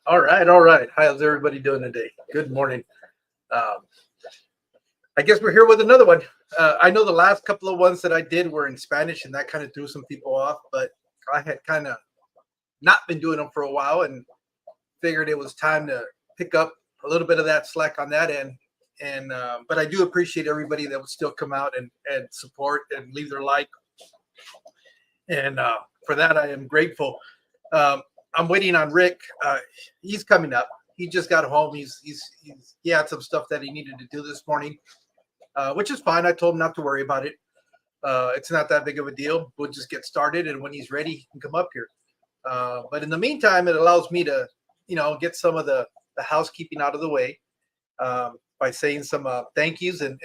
All right, all right. How's everybody doing today? Good morning. Um, I guess we're here with another one. I know the last couple of ones that I did were in Spanish, and that kind of threw some people off. But I had kind of not been doing them for a while, and figured it was time to pick up a little bit of that slack on that end. And but I do appreciate everybody that would still come out and support and leave their like. And for that, I am grateful. Um, I'm waiting on Rick. He's coming up. He just got home. He had some stuff that he needed to do this morning, which is fine. I told him not to worry about it. It's not that big of a deal. We'll just get started, and when he's ready, he can come up here. But in the meantime, it allows me to, get some of the housekeeping out of the way by saying some thank yous and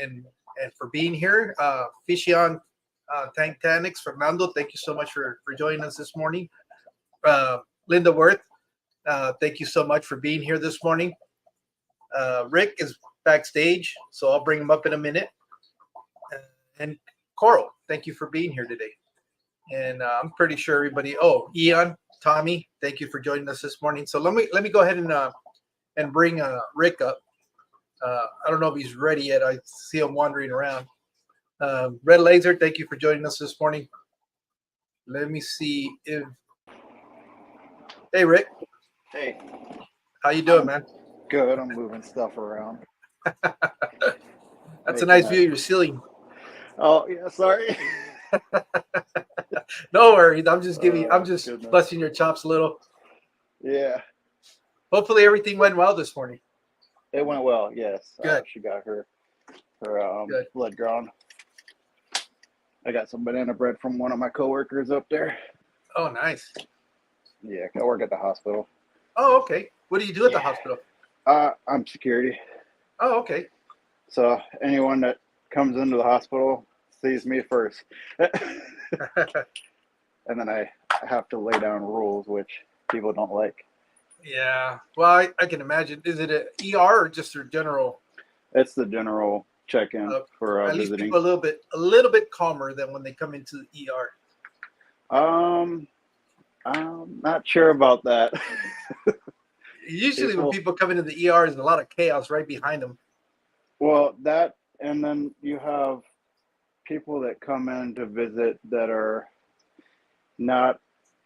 for being here. Fishion Tanks, Fernando, thank you so much for joining us this morning. Linda Worth, thank you so much for being here this morning. Rick is backstage, so I'll bring him up in a minute. And Coral, thank you for being here today. And I'm pretty sure everybody. Oh, Ian, Tommy, thank you for joining us this morning. So let me go ahead and bring Rick up. I don't know if he's ready yet. I see him wandering around. Red Laser, thank you for joining us this morning. Let me see if. Hey, Rick. Hey. How you doing, man? Good. I'm moving stuff around. That's a nice view of your ceiling. Oh yeah, sorry. No worries. I'm just Goodness. busting your chops a little. Yeah. Hopefully everything went well this morning. It went well. Yes. Good. She got her Good. blood drawn. I got some banana bread from one of my coworkers up there. Oh, nice. Yeah, I work at the hospital. Oh, okay. What do you do at the hospital? I'm security. Oh, okay. So anyone that comes into the hospital sees me first. And then I have to lay down rules, which people don't like. Yeah. Well, I can imagine. Is it an ER or just a general? It's the general check-in for at least visiting. people a little bit calmer than when they come into the ER. I'm not sure about that. Usually when people come into the ER, there's a lot of chaos right behind them. Well, that, and then you have people that come in to visit that are not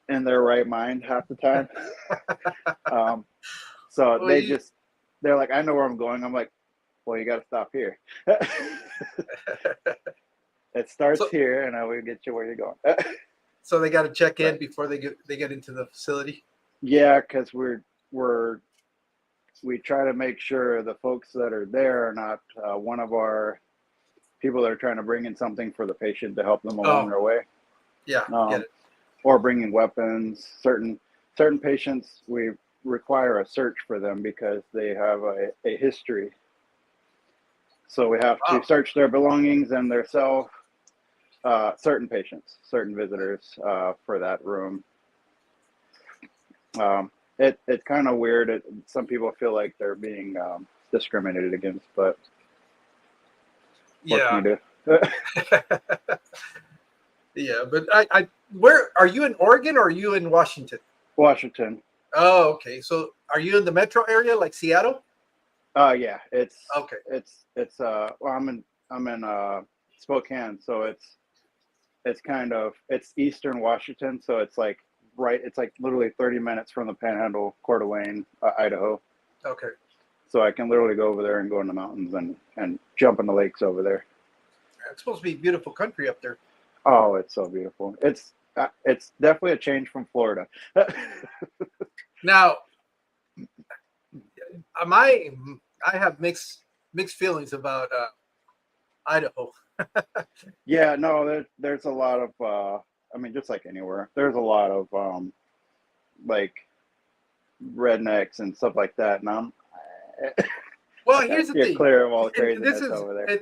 in their right mind half the time. So well, they're like, I know where I'm going. I'm like, well, you got to stop here. It starts here, and I will get you where you're going. So they got to check in before they get into the facility. Yeah, because we try to make sure the folks that are there are not one of our people that are trying to bring in something for the patient to help them along their way. Yeah, get it. Or bringing weapons. Certain patients, we require a search for them because they have a history. So we have to search their belongings and their self. Certain patients, certain visitors for that room. It's kind of weird. Some people feel like they're being discriminated against, but what can you do? Yeah, but where are you in Oregon or are you in Washington? Washington. Oh, okay. So are you in the metro area like Seattle? Yeah, it's okay. Well, I'm in Spokane, so it's eastern Washington, so it's like literally 30 minutes from the Panhandle, Coeur d'Alene, Idaho. Okay. So I can literally go over there and go in the mountains and jump in the lakes over there. It's supposed to be beautiful country up there. Oh, it's so beautiful. It's definitely a change from Florida. Now, I have mixed feelings about Idaho. Yeah, no, there's a lot of I mean, just like anywhere, there's a lot of like rednecks and stuff like that. And well, here's the thing. Clear of all the craziness over there.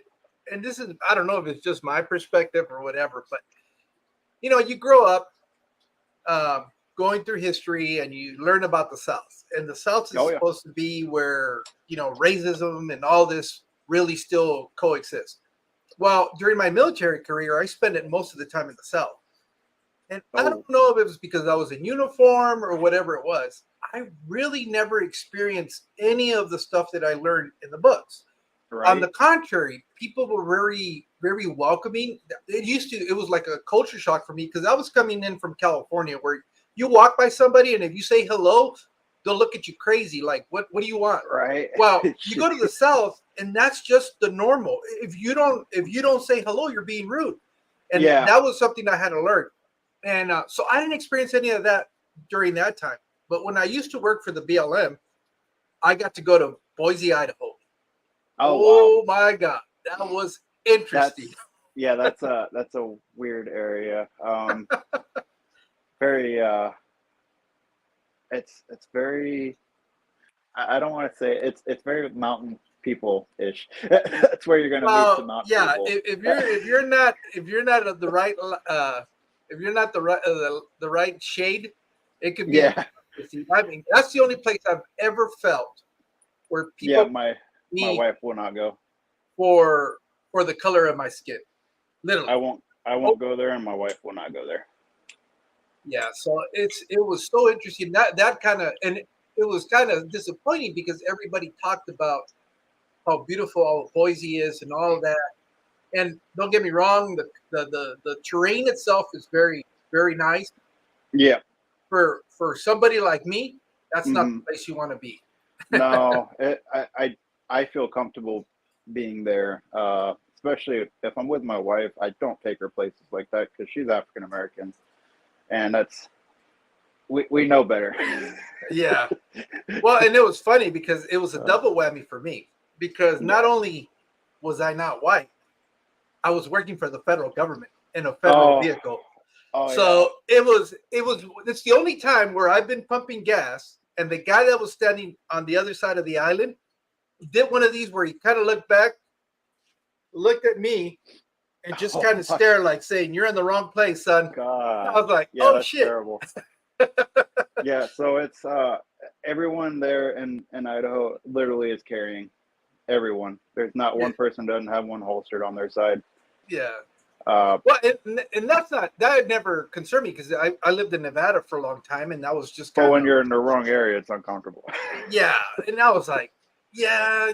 And this is, I don't know if it's just my perspective or whatever, but you grow up going through history and you learn about the South, and the South is supposed to be where racism and all this really still coexist. Well, during my military career, I spent it most of the time in the South. And I don't know if it was because I was in uniform or whatever it was. I really never experienced any of the stuff that I learned in the books. On Right. the contrary, people were very, very welcoming. It was like a culture shock for me because I was coming in from California where you walk by somebody and if you say hello, they'll look at you crazy. Like, what do you want? Right. Well, you go to the South and that's just the normal. If you don't say hello, you're being rude. And Yeah. that was something I had to learn. And so I didn't experience any of that during that time. But when I used to work for the BLM, I got to go to Boise, Idaho. Oh, wow. My God, that was That's interesting. that's a weird area. Very it's very I don't want to say it's very mountain people ish. That's where you're gonna meet some Well, mountain yeah, people. if you're not of the right if you're not the right shade, it could be Yeah. interesting. I mean, that's the only place I've ever felt where Yeah, people my me wife will not go. for the color of my skin, I literally. won't I Oh, won't go there and my wife will not go there. yeah, so it was so interesting that kind of and it was kind of disappointing because everybody talked about how beautiful all Boise is and all of that. And don't get me wrong, the terrain itself is very, very nice. Yeah. For somebody like me, that's not Hmm. the place you want to be. No, I feel comfortable being there. Especially if I'm with my wife, I don't take her places like that because she's African American, and we know better. Yeah. Well, and it was funny because it was a Uh, double whammy for me because not yeah. only was I not white, I was working for the federal government in a federal Oh, vehicle. oh yeah. So it's the only time where I've been pumping gas and the guy that was standing on the other side of the island did one of these where he kind of looked back, looked at me, and just Oh kind of my stared like saying, "You're in the wrong place, son." I God. was like, Yeah, "Oh that's shit." terrible. Yeah, so it's everyone there in Idaho literally is carrying everyone. There's not Yeah. one person doesn't have one holstered on their side. Yeah. Uh, Well, and that's not that had never concerned me because I lived in Nevada for a long time and that was just but kind when of you're in the wrong area, it's uncomfortable. yeah. And I was like, yeah,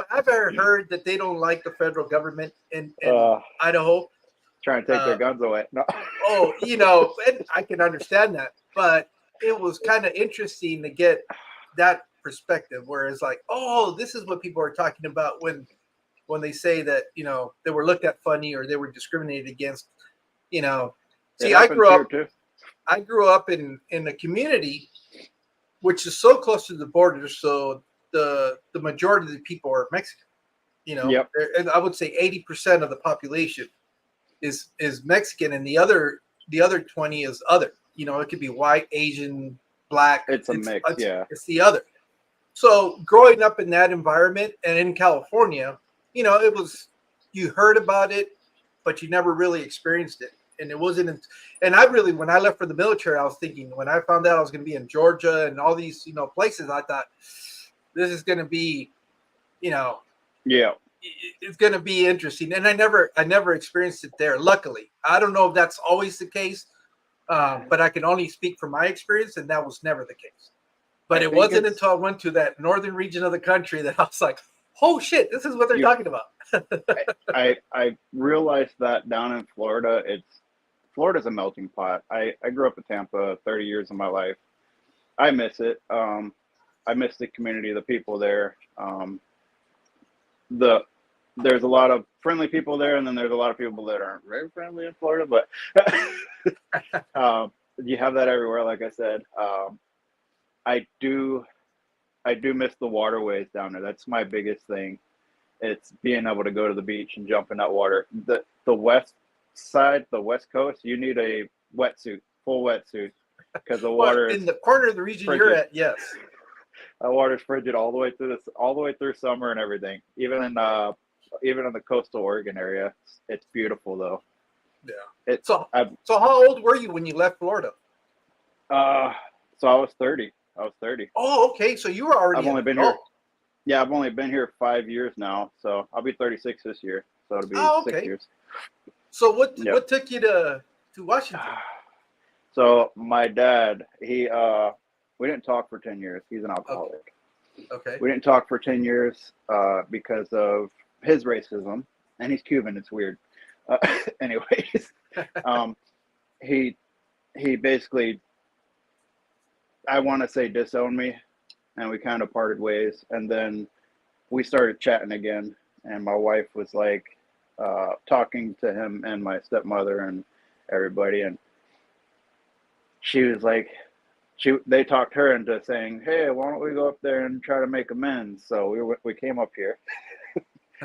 I've heard that they don't like the federal government in uh, Idaho. Trying to take their Uh, guns away. No. oh, and I can understand that, but it was kind of interesting to get that perspective where it's like, oh, this is what people are talking about when they say that they were looked at funny or they were discriminated against. You know, It see, happens here too. I grew up in a community which is so close to the border, so the majority of the people are Mexican. Yep. And I would say 80% of the population is Mexican, and the other 20 is other. It could be white, Asian, black. It's a mix. Yeah. It's the other. So growing up in that environment and in California, it was you heard about it, but you never really experienced it. And it wasn't. And when I left for the military, I was thinking when I found out I was going to be in Georgia and all these places, I thought this is going to be, you know, Yeah. it's going to be interesting. And I never experienced it there. Luckily, I don't know if that's always the case, but I can only speak from my experience, and that was never the case. But I it think wasn't it's until I went to that northern region of the country that I was like, "Oh shit, this is what they're you. talking about." I realized that down in Florida, Florida's a melting pot. I grew up in Tampa 30 years of my life. I miss it. I miss the community, the people there. The There's a lot of friendly people there, and then there's a lot of people that aren't very friendly in Florida. But you have that everywhere, like I said. I do I do miss the waterways down there. That's my biggest thing. It's being able to go to the beach and jump in that water. The west side, the west coast, you need a wetsuit, full wetsuit, because the But water is in the corner of the region you're frigid. at, yes. That water's frigid all the way through summer and everything. Even in the coastal Oregon area, it's beautiful though. Yeah. It So I so how old were you when you left Florida? uh so I was 30. I was 30. Oh, okay. So you were already I've an only been here. adult. Yeah, I've only been here 5 years now, so I'll be 36 this year. So it'll be Oh, six okay. years. So Yep. what took you to Washington? So my dad, he We didn't talk for 10 years. He's an alcoholic. Okay. We didn't talk for 10 years because of his racism, and he's Cuban. It's weird. Anyways, he basically, I want to say, disowned me, and we kind of parted ways. And then we started chatting again, and my wife was like talking to him and my stepmother and everybody, and she was like, they talked her into saying, hey, why don't we go up there and try to make amends? So we came up here.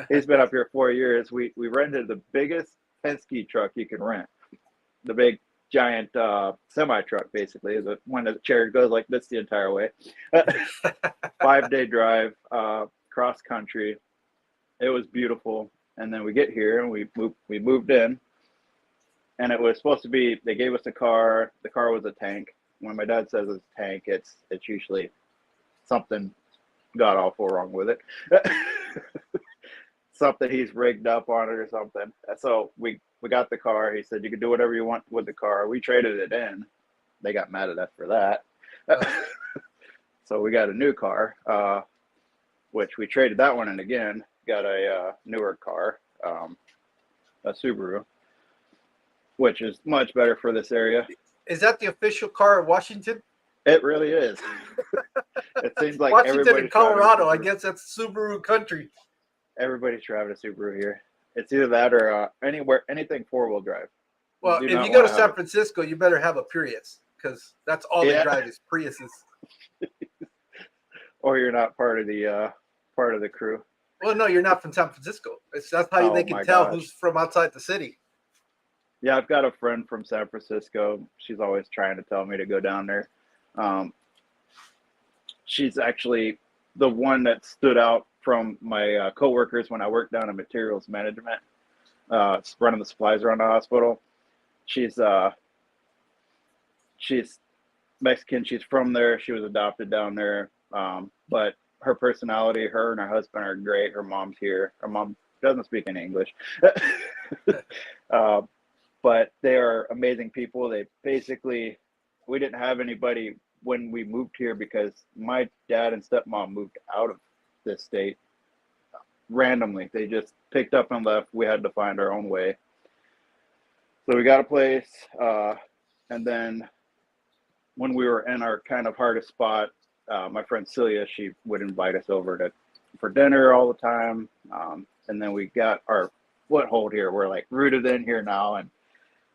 He's been up here 4 years. We rented the biggest Penske truck you can rent, the big giant semi truck, basically, is one that the chair goes like this the entire way. 5-day drive cross country. It was beautiful. And then we get here and we moved in, and it was supposed to be, they gave us a car. The car was a tank. When my dad says it's a tank, it's usually something god awful wrong with it. Something he's rigged up on it or something. So we got the car. He said, you can do whatever you want with the car. We traded it in. They got mad at us for that. So we got a new car, which we traded that one in again. Got a newer car, a Subaru, which is much better for this area. Is that the official car of Washington? It really is. It seems like Washington and Colorado, I guess that's Subaru country. Everybody's driving a Subaru here. It's either that or anything 4-wheel drive. Well, if you go to San Francisco, you better have a Prius, because that's all they drive is Priuses. Or you're not part of the crew. Well, no, you're not from San Francisco. That's how they can tell who's from outside the city. Yeah, I've got a friend from San Francisco. She's always trying to tell me to go down there. She's actually the one that stood out from my coworkers when I worked down in materials management, running the supplies around the hospital. She's Mexican. She's from there. She was adopted down there. But her personality, her and her husband are great. Her mom's here. Her mom doesn't speak any English. But they are amazing people. They basically, we didn't have anybody when we moved here because my dad and stepmom moved out of this state randomly. They just picked up and left. We had to find our own way. So we got a place. And then when we were in our kind of hardest spot, my friend Celia, she would invite us over for dinner all the time. And then we got our foothold here. We're like rooted in here now, and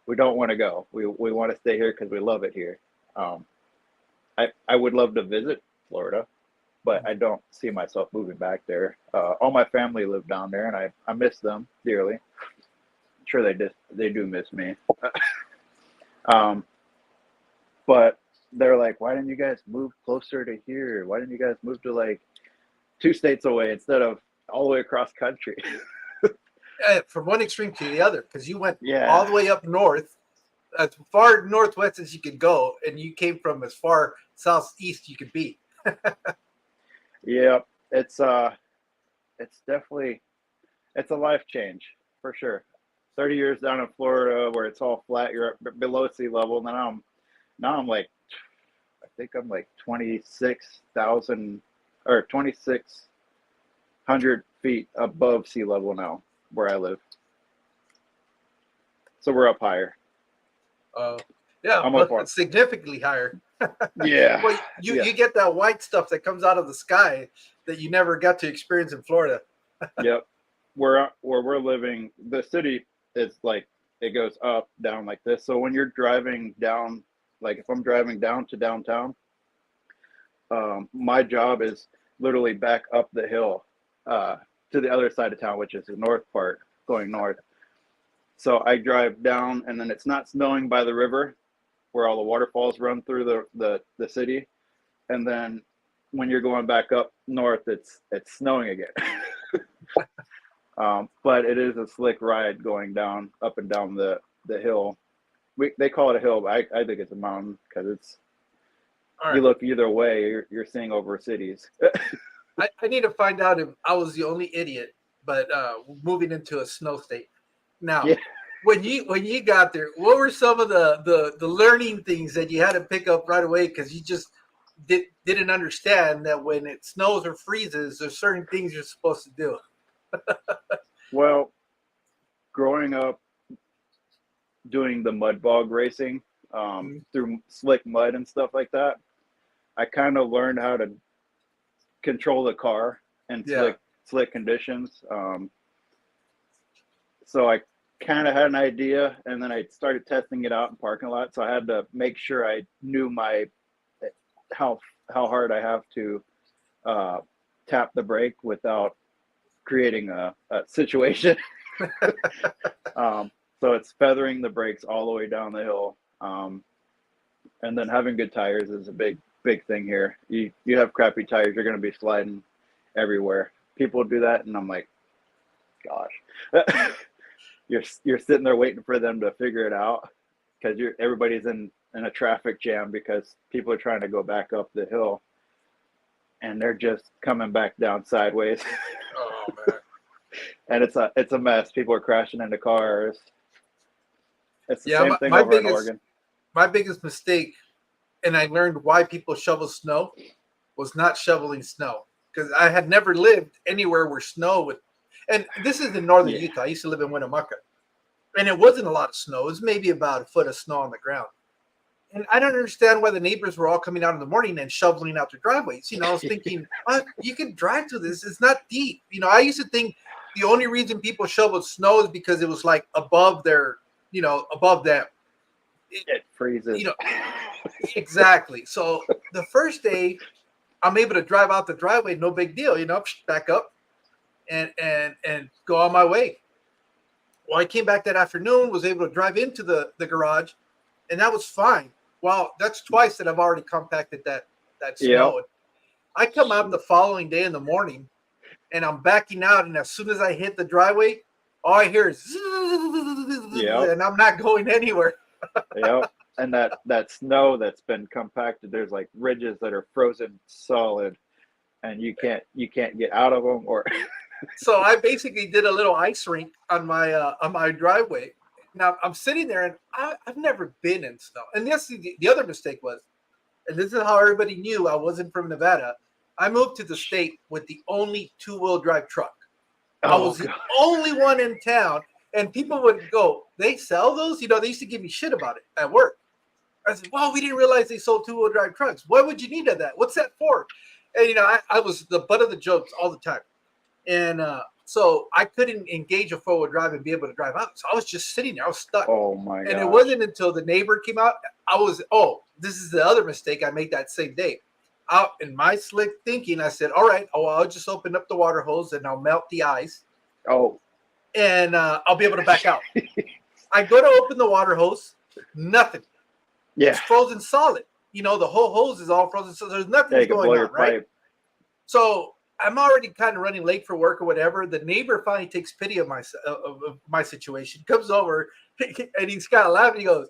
we don't want to go. We want to stay here because we love it here. I would love to visit Florida, but I don't see myself moving back there. All my family live down there, and I miss them dearly. I'm sure they do miss me. But they're like, why didn't you guys move closer to here? Why didn't you guys move to like 2 states away instead of all the way across country? From one extreme to the other, because you went all the way up north, as far northwest as you could go, and you came from as far southeast you could be. Yeah, it's definitely, it's a life change for sure. 30 years down in Florida where it's all flat, you're below sea level. Now I'm like, I think I'm like 26,000 or 2,600 feet above sea level now where I live. So we're up higher. Yeah, but significantly higher. Yeah. Well, you get that white stuff that comes out of the sky that you never got to experience in Florida. Yep. Where we're living, the city is like, it goes up, down like this. So when you're driving down, like if I'm driving down to downtown, my job is literally back up the hill to the other side of town, which is the north part, going north. So I drive down, and then it's not snowing by the river where all the waterfalls run through the city. And then when you're going back up north, it's snowing again. But it is a slick ride going down, up and down the hill. They call it a hill, but I think it's a mountain because it's, you look either way, you're seeing over cities. I need to find out if I was the only idiot, but moving into a snow state. Now, when you got there, what were some of the learning things that you had to pick up right away? Because you just didn't understand that when it snows or freezes, there's certain things you're supposed to do. Well, growing up doing the mud bog racing through slick mud and stuff like that, I kind of learned how to control the car in slick conditions. So I kind of had an idea, and then I started testing it out in parking lots. So I had to make sure I knew how hard I have to tap the brake without creating a situation. So it's feathering the brakes all the way down the hill, and then having good tires is a big thing here. You have crappy tires, you're going to be sliding everywhere. People do that, and I'm like, gosh. You're sitting there waiting for them to figure it out, because everybody's in a traffic jam because people are trying to go back up the hill, and they're just coming back down sideways. Oh man. And it's a mess. People are crashing into cars. It's the same thing over in Oregon. My biggest mistake, and I learned why people shovel snow, was not shoveling snow, because I had never lived anywhere where snow would. And this is in northern Utah. I used to live in Winnemucca, and it wasn't a lot of snow. It was maybe about a foot of snow on the ground. And I don't understand why the neighbors were all coming out in the morning and shoveling out their driveways. I was thinking, you can drive through this. It's not deep. I used to think the only reason people shoveled snow is because it was like above their, above them. It freezes. Exactly. So the first day, I'm able to drive out the driveway, no big deal. Back up and go on my way. Well, I came back that afternoon, was able to drive into the garage, and that was fine. Well, that's twice that I've already compacted that snow. Yep. I come out the following day in the morning, and I'm backing out, and as soon as I hit the driveway, all I hear is and I'm not going anywhere. Yep. And that snow that's been compacted, there's like ridges that are frozen solid, and you can't get out of them. Or so I basically did a little ice rink on my driveway. Now I'm sitting there, and I've never been in snow. And yes, the other mistake was, and this is how everybody knew I wasn't from Nevada. I moved to the state with the only 2-wheel drive truck. I was the only one in town, and people would go, "They sell those?" They used to give me shit about it at work. I said, "Well, we didn't realize they sold 2-wheel drive trucks. Why would you need that? What's that for?" And I was the butt of the jokes all the time, and so I couldn't engage a 4-wheel drive and be able to drive out. So I was just sitting there. I was stuck. Oh my god! And it wasn't until the neighbor came out. This is the other mistake I made that same day. Out in my slick thinking, I said, "All right, I'll just open up the water hose and I'll melt the ice. And I'll be able to back out." I go to open the water hose, nothing. Yeah, it's frozen solid. The whole hose is all frozen, so there's nothing going on, right? Pipe. So I'm already kind of running late for work or whatever. The neighbor finally takes pity of my situation, comes over, and he's kind of laughing. He goes,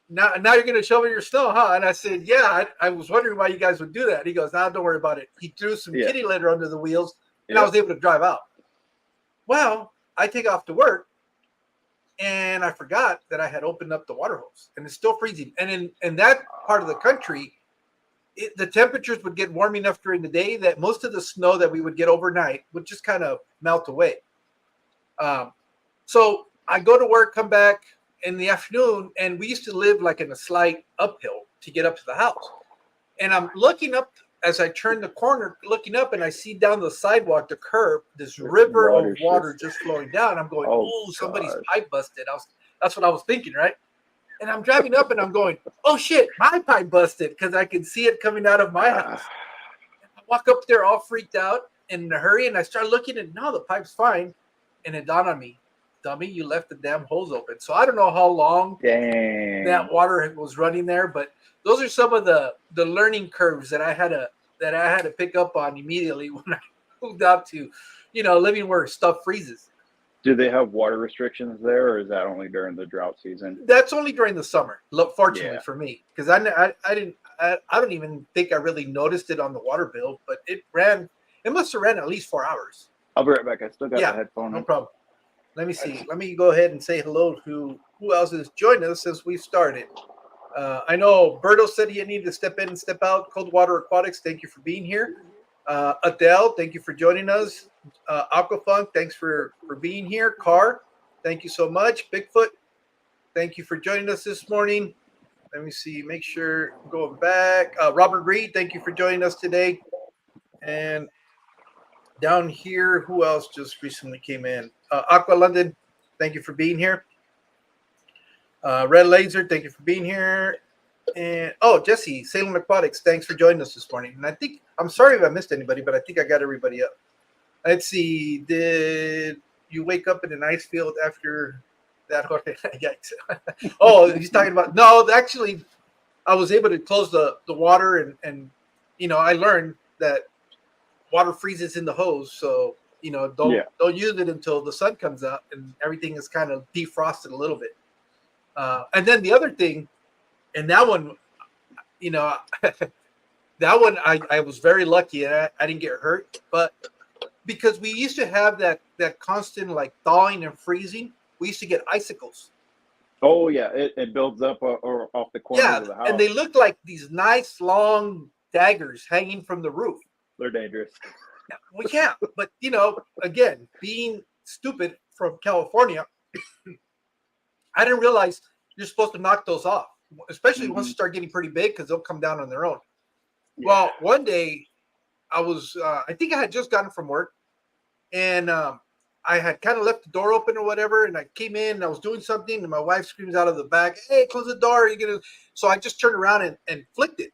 Now you're going to shovel your snow, huh?" And I said, "Yeah, I was wondering why you guys would do that." He goes, "Nah, don't worry about it." He threw some kitty litter under the wheels, and I was able to drive out. Well, I take off to work, and I forgot that I had opened up the water hose, and it's still freezing. And in that part of the country, the temperatures would get warm enough during the day that most of the snow that we would get overnight would just kind of melt away. So I go to work, come back in the afternoon, and we used to live like in a slight uphill to get up to the house. And I'm looking up as I turn the corner, looking up, and I see down the sidewalk, the curb, this river of water just flowing down. I'm going, "Oh, somebody's pipe busted." That's what I was thinking, right? And I'm driving up, and I'm going, "Oh shit, my pipe busted," because I can see it coming out of my house. I walk up there all freaked out in a hurry, and I start looking, and no, the pipe's fine. And it dawned on me, "Dummy, you left the damn hose open." So I don't know how long that water was running there, but those are some of the learning curves that I had to pick up on immediately when I moved out to, living where stuff freezes. Do they have water restrictions there, or is that only during the drought season? That's only during the summer. Fortunately for me, because I don't even think I really noticed it on the water bill, but it must have ran at least 4 hours. I'll be right back. I still got the headphone. No problem. Let me see. Let me go ahead and say hello to who else has joined us since we started. I know Berto said he needed to step in and step out. Coldwater Aquatics, thank you for being here. Adele, thank you for joining us. Aquafunk, thanks for being here. Carr, thank you so much. Bigfoot, thank you for joining us this morning. Let me see, make sure I'm going back. Robert Reed, thank you for joining us today. And down here, who else just recently came in? Aqua London, thank you for being here. Red Laser, thank you for being here. And Jesse, Salem Aquatics, thanks for joining us this morning. And I think, I'm sorry if I missed anybody, but I think I got everybody up. Let's see, did you wake up in an ice field after that? Yikes. Oh, he's talking about, no, actually, I was able to close the water and I learned that water freezes in the hose. So, don't use it until the sun comes out and everything is kind of defrosted a little bit. And then the other thing, and that one, that one I was very lucky. I didn't get hurt, but because we used to have that constant like thawing and freezing, we used to get icicles. Oh yeah, it builds up or off the corners of the house. And they look like these nice long daggers hanging from the roof. They're dangerous. Well, yeah, but again, being stupid from California, I didn't realize you're supposed to knock those off, especially once you start getting pretty big because they'll come down on their own. Yeah. Well, one day I was, I think I had just gotten from work and I had kind of left the door open or whatever. And I came in and I was doing something and my wife screams out of the back, "Hey, close the door." You're gonna... So I just turned around and flicked it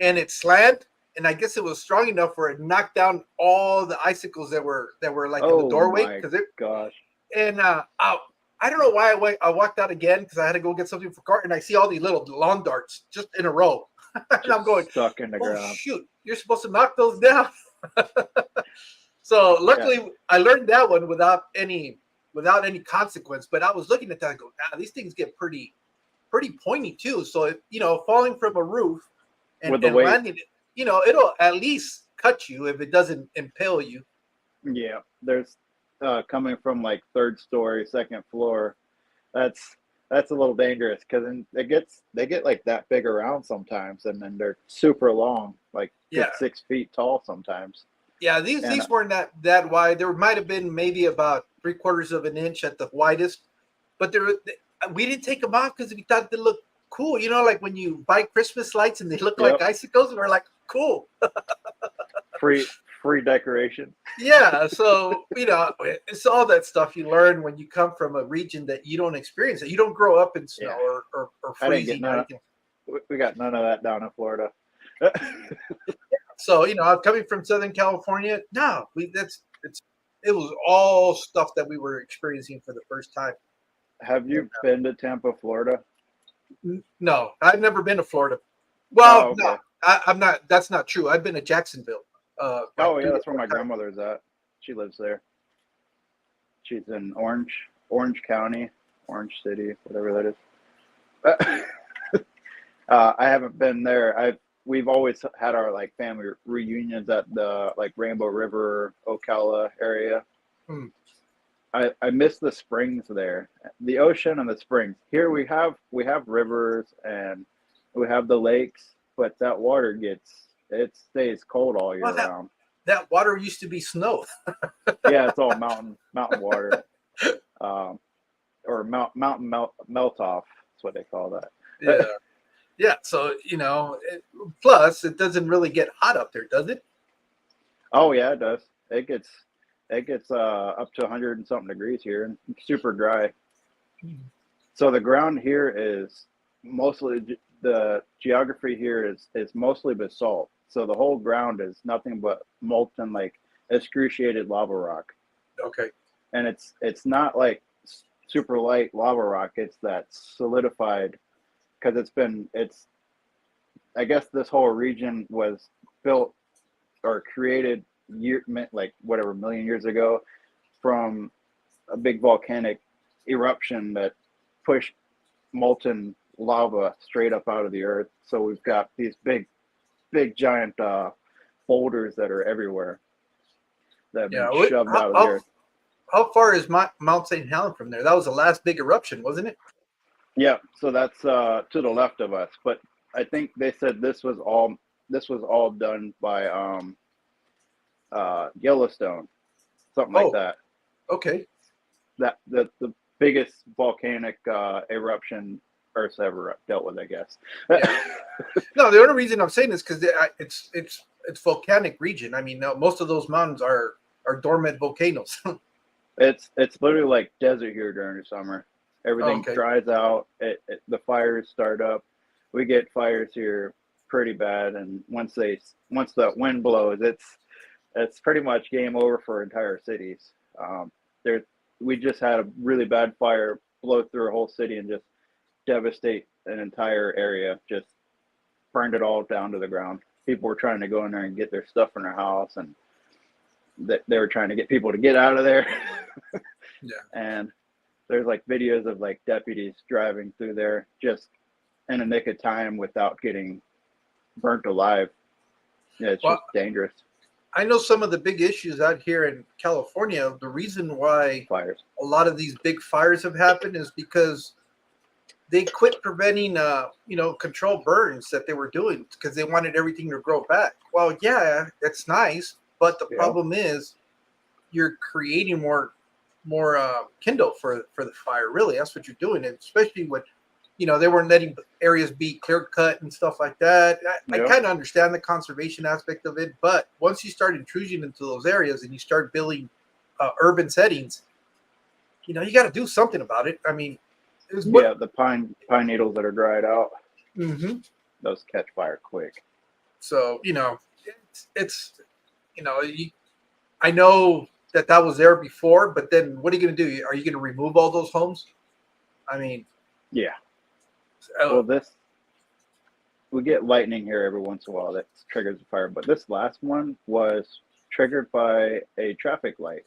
and it slammed. And I guess it was strong enough where it knocked down all the icicles that were like in the doorway. Gosh. And I don't know why I walked out again because I had to go get something for Cart, and I see all these little lawn darts just in a row. And I'm going, stuck in the ground. Shoot, you're supposed to knock those down. So luckily I learned that one without any consequence. But I was looking at that and go, these things get pretty pointy too. So if, falling from a roof and landing it, it'll at least cut you if it doesn't impale you. Yeah, there's coming from like third story, second floor. That's a little dangerous because they get like that big around sometimes, and then they're super long, like 6 feet tall sometimes. Yeah, these weren't that wide. There might have been maybe about 3/4 of an inch at the widest, but we didn't take them off because we thought they looked cool. Like when you buy Christmas lights and they look like icicles, and we're like, cool. Free decoration. Yeah, so it's all that stuff you learn when you come from a region that you don't experience it. You don't grow up in snow or freezing. We got none of that down in Florida. So coming from Southern California, it was all stuff that we were experiencing for the first time. Have you been to Tampa, Florida? No, I've never been to Florida. Well, okay. No, I'm not. That's not true. I've been to Jacksonville. That's where my grandmother's at. She lives there. She's in Orange County, Orange City, whatever that is. I haven't been there. We've always had our like family reunions at the like Rainbow River, Ocala area. I miss the springs there, the ocean and the springs. Here we have rivers and we have the lakes, but that water stays cold all year round. That water used to be snow. Yeah, it's all mountain water, or mountain melt off. That's what they call that. Yeah, yeah. So plus it doesn't really get hot up there, does it? Oh yeah, it does. It gets up to 100 and something degrees here and super dry. So the ground here is mostly, the geography here is mostly basalt. So the whole ground is nothing but molten, like excruciated lava rock. Okay. And it's not like super light lava rock. It's that solidified, because I guess this whole region was built or created million years ago from a big volcanic eruption that pushed molten lava straight up out of the earth. So we've got these big giant boulders that are everywhere that have been shoved out of the earth. How far is Mount St. Helens from there? That was the last big eruption, wasn't it? Yeah, so that's to the left of us. But I think they said this was all done by Yellowstone, something like Oh, that. okay. That the biggest volcanic eruption Earth's ever dealt with, I guess. Yeah. No, the only reason I'm saying this because it's volcanic region. I mean, no, most of those mountains are dormant volcanoes. It's literally like desert here during the summer. Everything Okay. dries out. The fires start up. We get fires here pretty bad, and once the wind blows, it's pretty much game over for entire cities. There, we just had a really bad fire blow through a whole city and just devastate an entire area. Just burned it all down to the ground. People were trying to go in there and get their stuff in their house, and they were trying to get people to get out of there. Yeah. And there's like videos of like deputies driving through there just in a nick of time without getting burnt alive. Yeah, it's Well, just dangerous. I know some of the big issues out here in California. The reason why Fires. a lot of these big fires have happened is because they quit preventing, controlled burns that they were doing because they wanted everything to grow back. Well, yeah, it's nice, but the problem is you're creating more kindle for the fire. Really, that's what you're doing, and especially when they weren't letting areas be clear cut and stuff like that. I kind of understand the conservation aspect of it, but once you start intrusion into those areas and you start building urban settings, you got to do something about it. I mean, The pine needles that are dried out, Mm-hmm. those catch fire quick. So it's I know that was there before, but then what are you going to do? Are you going to remove all those homes? I mean, Yeah. Well, we get lightning here every once in a while that triggers a fire, but this last one was triggered by a traffic light.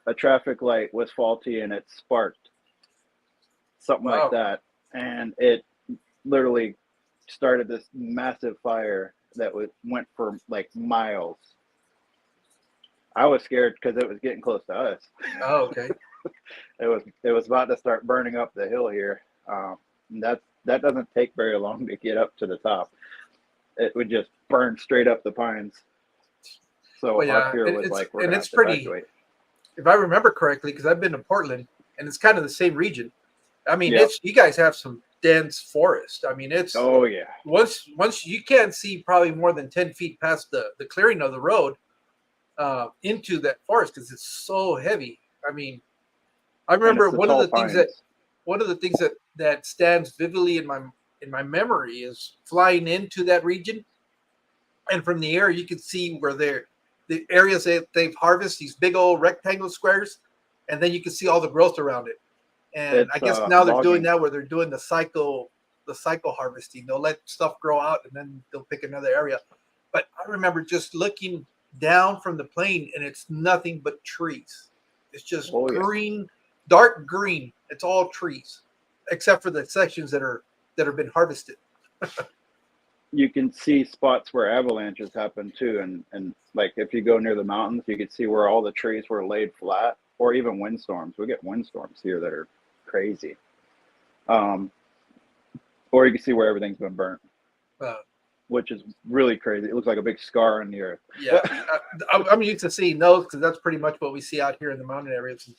A traffic light was faulty and it sparked, something wow. like that, and it literally started this massive fire that went for like miles. I was scared because it was getting close to us. Oh, okay. It was about to start burning up the hill here. That doesn't take very long to get up to the top. It would just burn straight up the pines. So Well, our fear was like, we're gonna have to evacuate. If I remember correctly, because I've been to Portland and it's kind of the same region. I mean, Yep. you guys have some dense forest. I mean, it's Oh yeah. once you can't see probably more than 10 feet past the clearing of the road into that forest because it's so heavy. I mean, I remember one of the things that stands vividly in my memory is flying into that region, and from the air you can see where the areas that they've harvested these big old rectangle squares, and then you can see all the growth around it. And I guess now they're doing that where they're doing the cycle harvesting. They'll let stuff grow out and then they'll pick another area. But I remember just looking down from the plane and it's nothing but trees. It's just green, dark green. It's all trees, except for the sections that have been harvested. You can see spots where avalanches happen too, and like if you go near the mountains, you can see where all the trees were laid flat, or even windstorms. We get windstorms here that are crazy. Or you can see where everything's been burnt, which is really crazy. It looks like a big scar on the earth. Yeah, I'm used to seeing those because that's pretty much what we see out here in the mountain areas.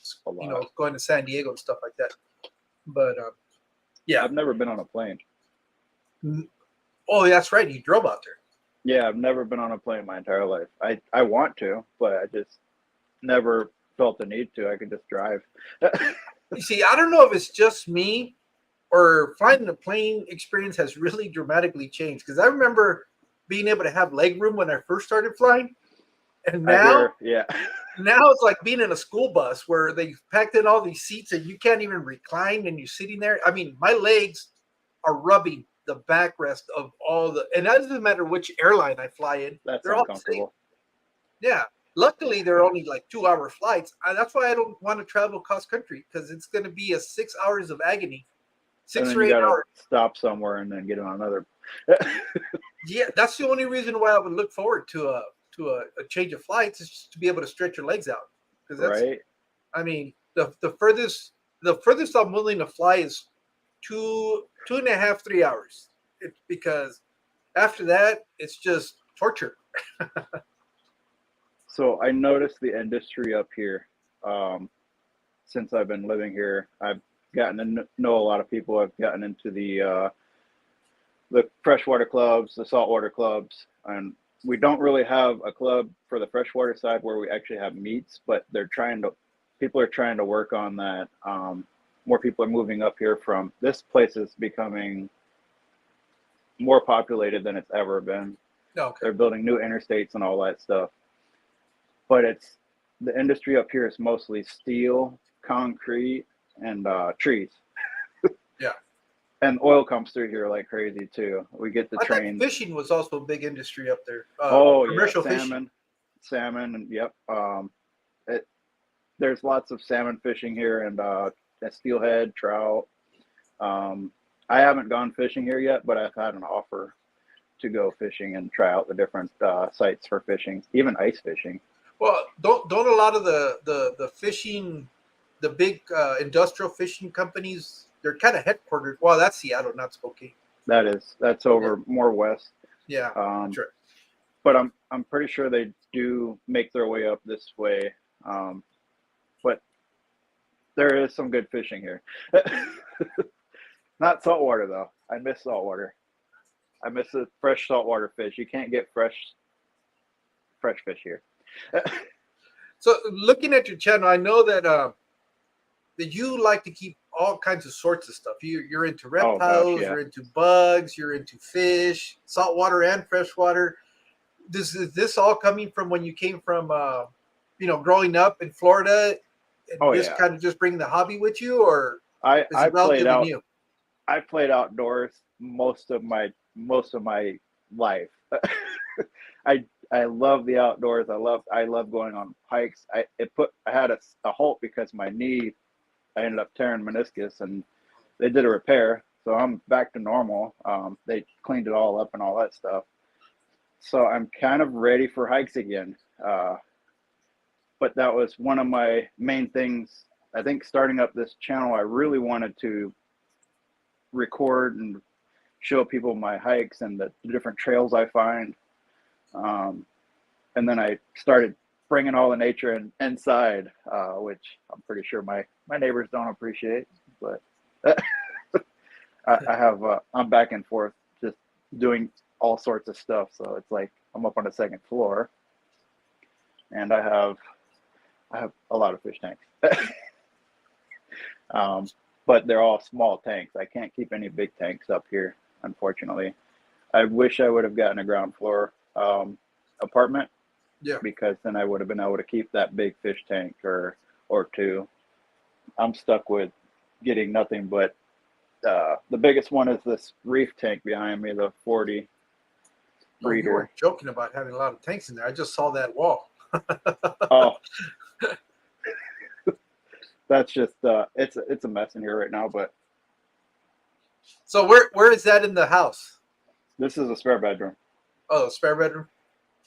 Going to San Diego and stuff like that. But yeah, I've never been on a plane. Oh, that's right. You drove out there. Yeah, I've never been on a plane my entire life. I want to, but I just never felt the need to. I could just drive. You see, I don't know if it's just me or flying the plane experience has really dramatically changed. Because I remember being able to have leg room when I first started flying. And now, now it's like being in a school bus where they packed in all these seats and you can't even recline and you're sitting there. I mean, my legs are rubbing the backrest of and that doesn't matter which airline I fly in. That's they're uncomfortable. all the same. Yeah. Luckily, they're only like 2-hour flights. That's why I don't want to travel cross country because it's going to be 6 hours of agony. 6 or 8 hours. Stop somewhere and then get on another. Yeah, that's the only reason why I would look forward to a change of flights is just to be able to stretch your legs out. Because that's, right. I mean, the furthest the furthest I'm willing to fly is 2.5, 3 hours. It's because after that, it's just torture. So I noticed the industry up here. Since I've been living here, I've gotten to know a lot of people. I've gotten into the freshwater clubs, the saltwater clubs, and we don't really have a club for the freshwater side where we actually have meets, but people are trying to work on that. More people are moving up here from, this place is becoming more populated than it's ever been. Okay. They're building new interstates and all that stuff. But the industry up here is mostly steel, concrete, and trees. Yeah. And oil comes through here like crazy too. We get the I thought trains. fishing was also a big industry up there. Commercial fishing. Salmon, and yep. There's lots of salmon fishing here, and steelhead, trout. I haven't gone fishing here yet, but I've had an offer to go fishing and try out the different sites for fishing, even ice fishing. Well, don't a lot of the fishing, the big industrial fishing companies, they're kind of headquartered. Well, that's Seattle, not Spokane. That's over more west. Yeah, that's right. But I'm pretty sure they do make their way up this way. But there is some good fishing here. Not saltwater though. I miss saltwater. I miss the fresh saltwater fish. You can't get fresh fish here. So looking at your channel, I know that you like to keep all kinds of sorts of stuff. You're into reptiles, yeah. You're into bugs, you're into fish, saltwater and freshwater. Is this all coming from when you came from growing up in Florida and kind of just bringing the hobby with you, or I played out new? I played outdoors most of my life. I love the outdoors. I love going on hikes. I had a halt because my knee, I ended up tearing meniscus, and they did a repair, so I'm back to normal. They cleaned it all up and all that stuff, so I'm kind of ready for hikes again. But that was one of my main things. I think starting up this channel, I really wanted to record and show people my hikes and the different trails I find. And then I started bringing all the nature inside, which I'm pretty sure my neighbors don't appreciate. But I'm back and forth just doing all sorts of stuff. So it's like I'm up on the second floor, and I have a lot of fish tanks. But they're all small tanks. I can't keep any big tanks up here, unfortunately. I wish I would have gotten a ground floor apartment. Yeah. Because then I would have been able to keep that big fish tank or two. I'm stuck with getting nothing but the biggest one is this reef tank behind me, the 40 breeder. You were joking about having a lot of tanks in there. I just saw that wall. Oh. That's just it's a mess in here right now, but so where is that in the house? This is a spare bedroom. Oh, spare bedroom?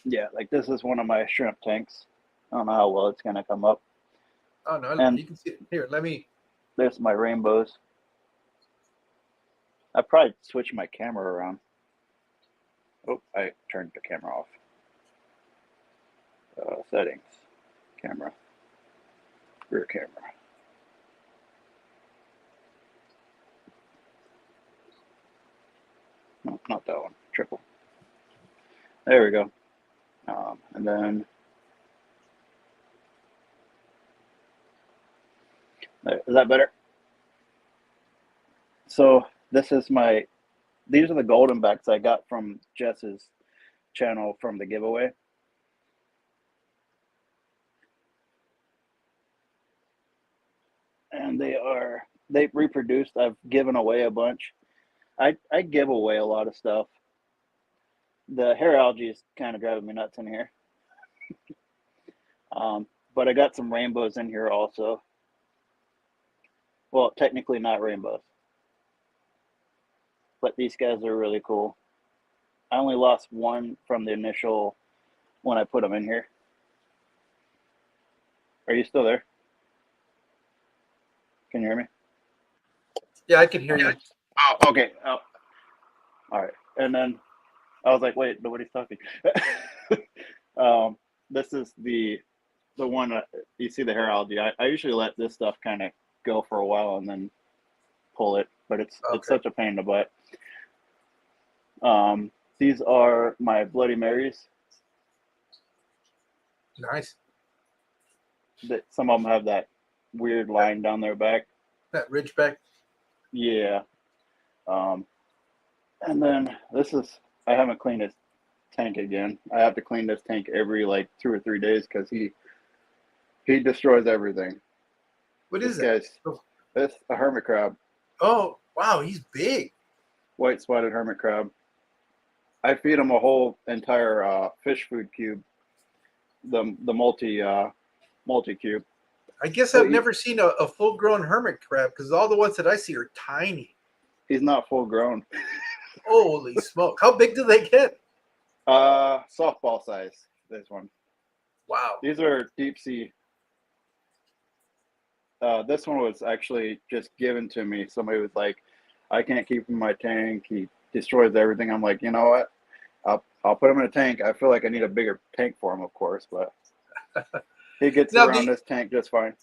Yeah, like this is one of my shrimp tanks. I don't know how well it's gonna come up. Oh no, and you can see it. Here, let me. There's my rainbows. I probably switch my camera around. Oh, I turned the camera off. Settings, camera, rear camera. No, not that one. Triple. There we go. And then is that better? So these are the golden backs I got from Jess's channel from the giveaway. And they reproduced. I've given away a bunch. I give away a lot of stuff. The hair algae is kind of driving me nuts in here. But I got some rainbows in here also. Well, technically not rainbows. But these guys are really cool. I only lost one from the initial when I put them in here. Are you still there? Can you hear me? Yeah, I can hear you. Oh, okay. Oh, all right. And then I was like, wait, nobody's talking. This is the one you see the hair algae. I usually let this stuff kind of go for a while and then pull it, but it's Okay. such a pain in the butt. These are my Bloody Marys. Nice. That some of them have that weird line down their back. That ridgeback. Yeah. And then this is, I haven't cleaned this tank again. I have to clean this tank every like 2 or 3 days because he destroys everything. What is This that? guy's That's a hermit crab, Oh, wow, he's big. white spotted hermit crab. I feed him a whole entire fish food cube, the multi cube. I guess He'll I've eat. never seen a full grown hermit crab because all the ones that I see are tiny. He's not full grown. Holy smoke. How big do they get? Softball size. This one. Wow. These are deep sea. This one was actually just given to me. Somebody was like, I can't keep him in my tank. He destroys everything. I'm like, you know what? I'll put him in a tank. I feel like I need a bigger tank for him, of course, but he gets Now, around this tank just fine.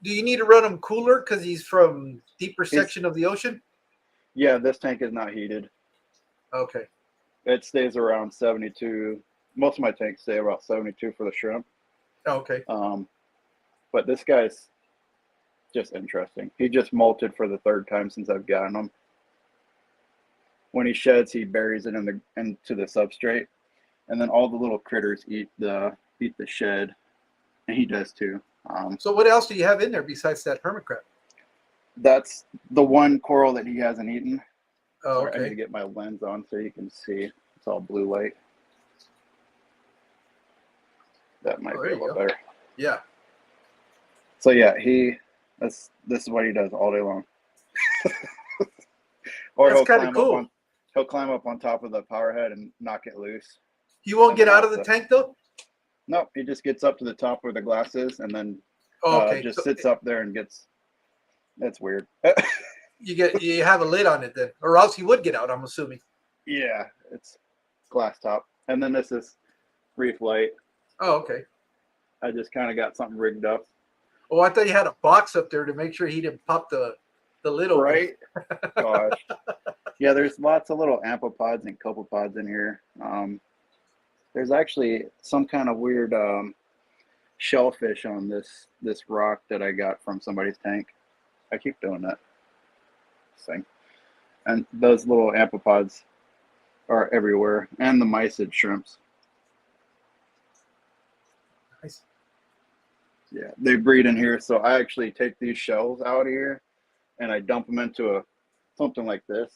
do you need to run him cooler because he's from deeper section of the ocean? Yeah, this tank is not heated. Okay. It stays around 72. Most of my tanks stay about 72 for the shrimp. Okay. But this guy's just interesting. He just molted for the 3rd time since I've gotten him. When he sheds, he buries it into the substrate, and then all the little critters eat the shed, and he does too. So what else do you have in there besides that hermit crab? That's the one coral that he hasn't eaten. Oh, Sorry, I need okay. to get my lens on so you can see. It's all blue light. That might be a little better. Yeah. So yeah, this is what he does all day long. Or That's kind of cool. He'll climb up on top of the power head and knock it loose. He won't get out of the tank though? Nope, he just gets up to the top where the glass is and then just sits up there and gets. That's weird. You have a lid on it then, or else he would get out. I'm assuming. Yeah, it's glass top, and then this is reef light. Oh, okay. I just kind of got something rigged up. Oh, I thought you had a box up there to make sure he didn't pop the lid open. Right? Gosh. Yeah, there's lots of little amphipods and copepods in here. There's actually some kind of weird shellfish on this rock that I got from somebody's tank. I keep doing that thing. And those little amphipods are everywhere, and the mysid shrimps. Nice. Yeah, they breed in here, so I actually take these shells out of here and I dump them into something like this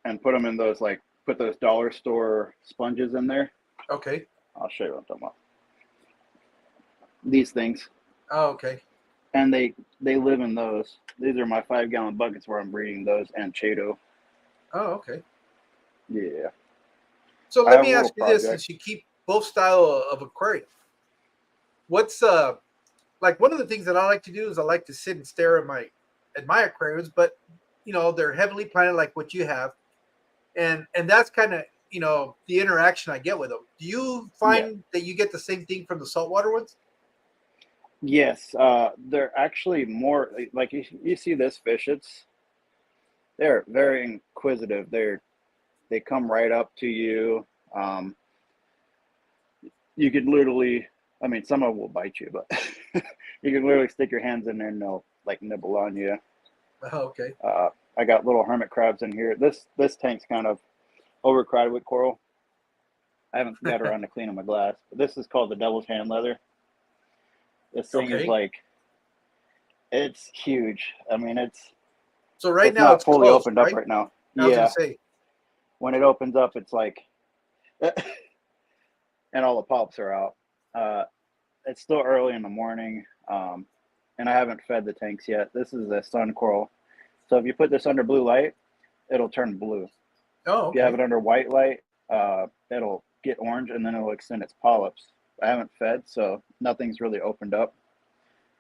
and put them in those, like, put those dollar store sponges in there. Okay. I'll show you what I'm talking about. These things. Oh, okay. And they live in those. These are my 5-gallon buckets where I'm breeding those and Chaeto. Oh, okay. Yeah. So let me ask you this: since you keep both style of aquarium, what's like one of the things that I like to do is I like to sit and stare at my aquariums, but they're heavily planted like what you have, and that's kind of the interaction I get with them. Do you find that you get the same thing from the saltwater ones? Yes, they're actually more like you see this fish. They're very inquisitive. They come right up to you. You could literally, I mean, some of them will bite you, but you can literally stick your hands in there and they'll like nibble on you. Oh, okay. I got little hermit crabs in here. This tank's kind of overcrowded with coral. I haven't got around to cleaning my glass, but this is called the devil's hand leather. This thing is like, it's huge. I mean, it's now not fully closed, opened up right now. I was gonna say. When it opens up, it's like, and all the polyps are out. It's still early in the morning, and I haven't fed the tanks yet. This is a sun coral. So if you put this under blue light, it'll turn blue. Oh, okay. If you have it under white light, it'll get orange, and then it'll extend its polyps. I haven't fed, so nothing's really opened up,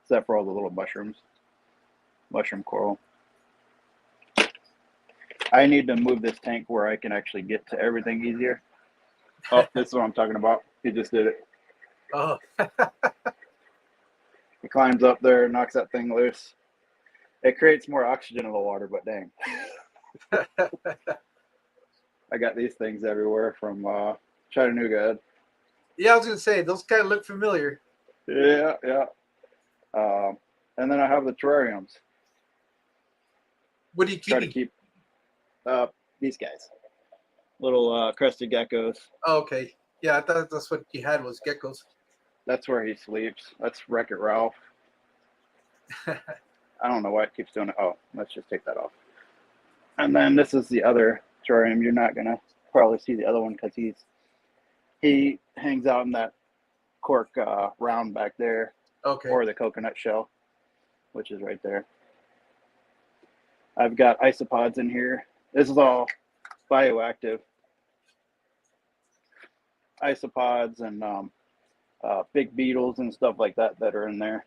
except for all the little mushrooms. mushroom coral. I need to move this tank where I can actually get to everything easier. Oh, this is what I'm talking about. He just did it. Oh, He climbs up there, knocks that thing loose. It creates more oxygen in the water, but dang. I got these things everywhere from Chattanooga. yeah. I was gonna say those kind of look familiar. Yeah, yeah. And then I have the terrariums. What are you Try to keeping? keep these guys, little crested geckos. Oh, okay. Yeah, I thought that's what you had was geckos. That's where he sleeps. That's Wreck-It Ralph. I don't know why it keeps doing it. Oh, let's just take that off. And then this is the other terrarium. You're not gonna probably see the other one because he hangs out in that cork round back there, Okay. or the coconut shell, which is right there. I've got isopods in here. This is all bioactive. Isopods and big beetles and stuff like that that are in there.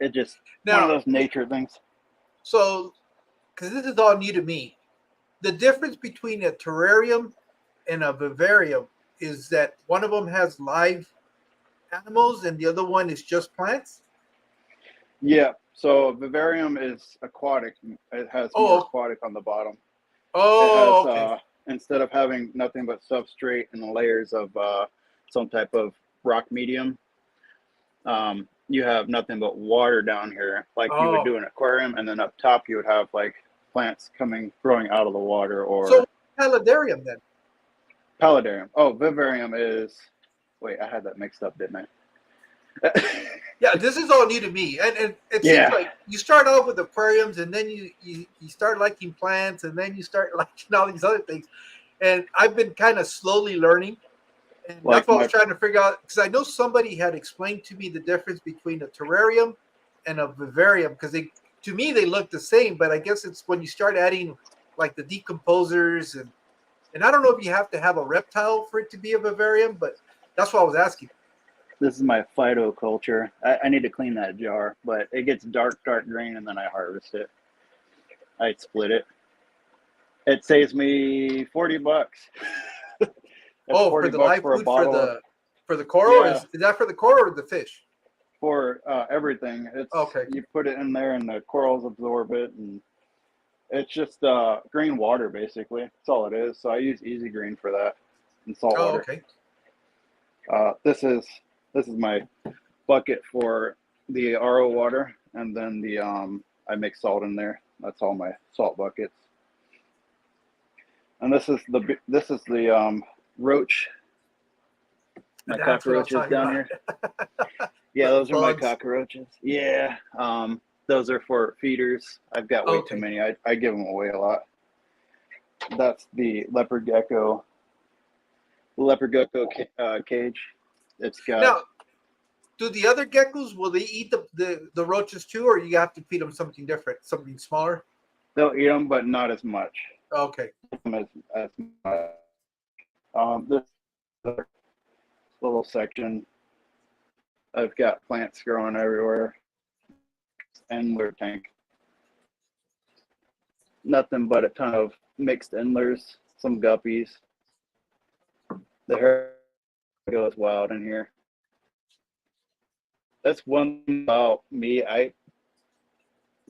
It just one of Now, those nature things. so because this is all new to me, the difference between a terrarium and a vivarium is that one of them has live animals and the other one is just plants. Yeah. So vivarium is aquatic. It has more Oh, aquatic on the bottom. It oh, has okay. instead of having nothing but substrate and layers of some type of rock medium, you have nothing but water down here, like you would Oh, do an aquarium, and then up top you would have like plants growing out of the water, so or paludarium then. paludarium. Oh, vivarium is. Wait, I had that mixed up, didn't I? Yeah, this is all new to me, and it seems Yeah. like you start off with aquariums, and then you start liking plants, and then you start liking all these other things. And I've been kind of slowly learning, and that's Like what I was my trying to figure out because I know somebody had explained to me the difference between a terrarium and a vivarium because to me they look the same, but I guess it's when you start adding like the decomposers and I don't know if you have to have a reptile for it to be a vivarium, but that's what I was asking. This is my phytoculture. I need to clean that jar, but it gets dark green, and then I harvest it. I split it. It saves me $40. That's Oh, for 40 the bucks live for a food for bottle of, the coral yeah, is that for the coral or the fish? for everything. It's Okay. you put it in there and the corals absorb it, and it's just green water basically. That's all it is. So I use Easy Green for that and salt Oh, water. okay. This is my bucket for the RO water, and then the I mix salt in there. That's all my salt buckets. And this is the roach, my That's what I'm cockroaches talking down about. here. Yeah, The those are my bugs. cockroaches. Yeah, those are for feeders. I've got way too Okay. many. I give them away a lot. That's the leopard gecko cage. It's got. Now, do the other geckos will they eat the roaches too, or you have to feed them something different, something smaller? They'll eat them, but not as much. Okay. As much. This little section, I've got plants growing everywhere. Endler tank. Nothing but a ton of mixed endlers, some guppies. The hair goes wild in here. That's one thing about me. I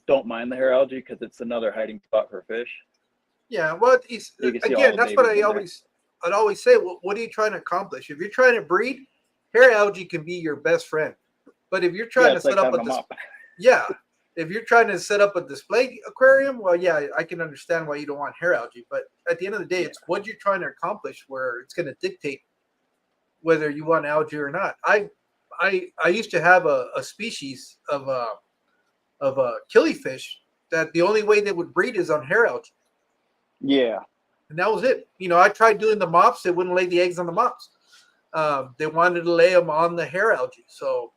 don't mind the hair algae because it's another hiding spot for fish. Yeah. Well, You can see all again, the that's what babies in there. I'd always say. What are you trying to accomplish? If you're trying to breed, hair algae can be your best friend. But if you're Yeah, trying to it's set like up having a a mop. yeah, if you're trying to set up a display aquarium, well, yeah, I can understand why you don't want hair algae. But at the end of the day, Yeah. it's what you're trying to accomplish where it's going to dictate whether you want algae or not. I used to have a species of a killifish that the only way they would breed is on hair algae, Yeah. and that was it. I tried doing the mops; they wouldn't lay the eggs on the mops. They wanted to lay them on the hair algae, so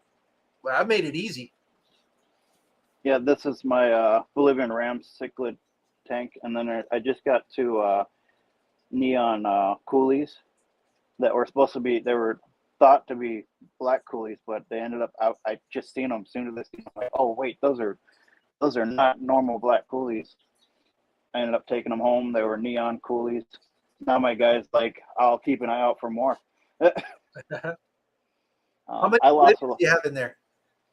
well, I made it easy. Yeah, this is my Bolivian ram cichlid tank, and then I just got two neon coolies that were supposed to be. They were thought to be black coolies, but they ended up out. I just seen them as soon as I seen them. Like, oh wait, those are not normal black coolies. I ended up taking them home. They were neon coolies. Now my guy's like, I'll keep an eye out for more. How many I lost. do you have in there?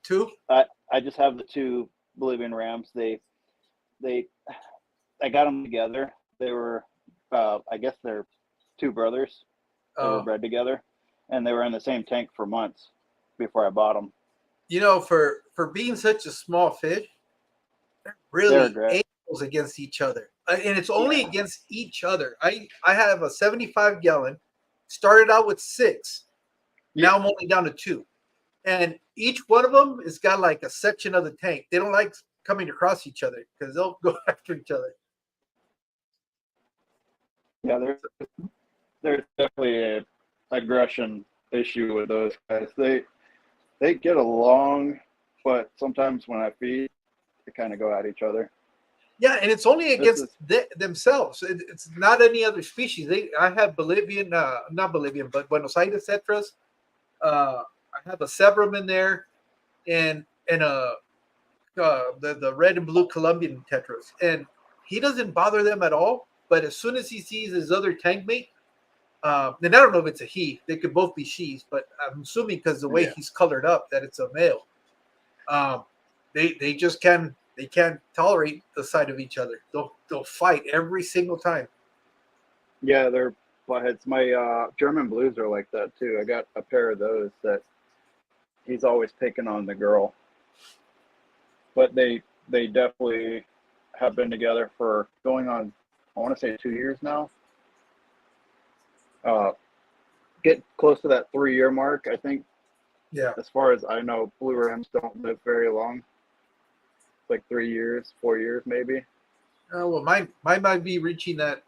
2? I just have the 2 Bolivian rams. They I got them together. They were I guess they're 2 brothers. They were bred together, and they were in the same tank for months before I bought them. You know, for being such a small fish, they're really angles against each other, and it's only against each other. I have a 75-gallon. Started out with 6. Now I'm only down to 2, and each one of them has got like a section of the tank. They don't like coming across each other because they'll go after each other. Yeah, there's definitely a aggression issue with those guys. They get along, but sometimes when I feed, they kind of go at each other. Yeah, and it's only against themselves. It's not any other species. I have Bolivian, not Bolivian, but Buenos Aires tetras. I have a Sebrum in there, and the red and blue Colombian tetras, and he doesn't bother them at all. But as soon as he sees his other tank mate, and I don't know if it's a he. They could both be she's, but I'm assuming because the way he's colored up that it's a male. They just can't tolerate the sight of each other. They'll fight every single time. Yeah, they're buttheads. My German blues are like that too. I got a pair of those that he's always picking on the girl. But they definitely have been together for going on, I want to say 2 years now. Get close to that 3-year mark, I think. Yeah. As far as I know, blue rams don't live very long. Like 3 years, 4 years, maybe. Well, mine might be reaching that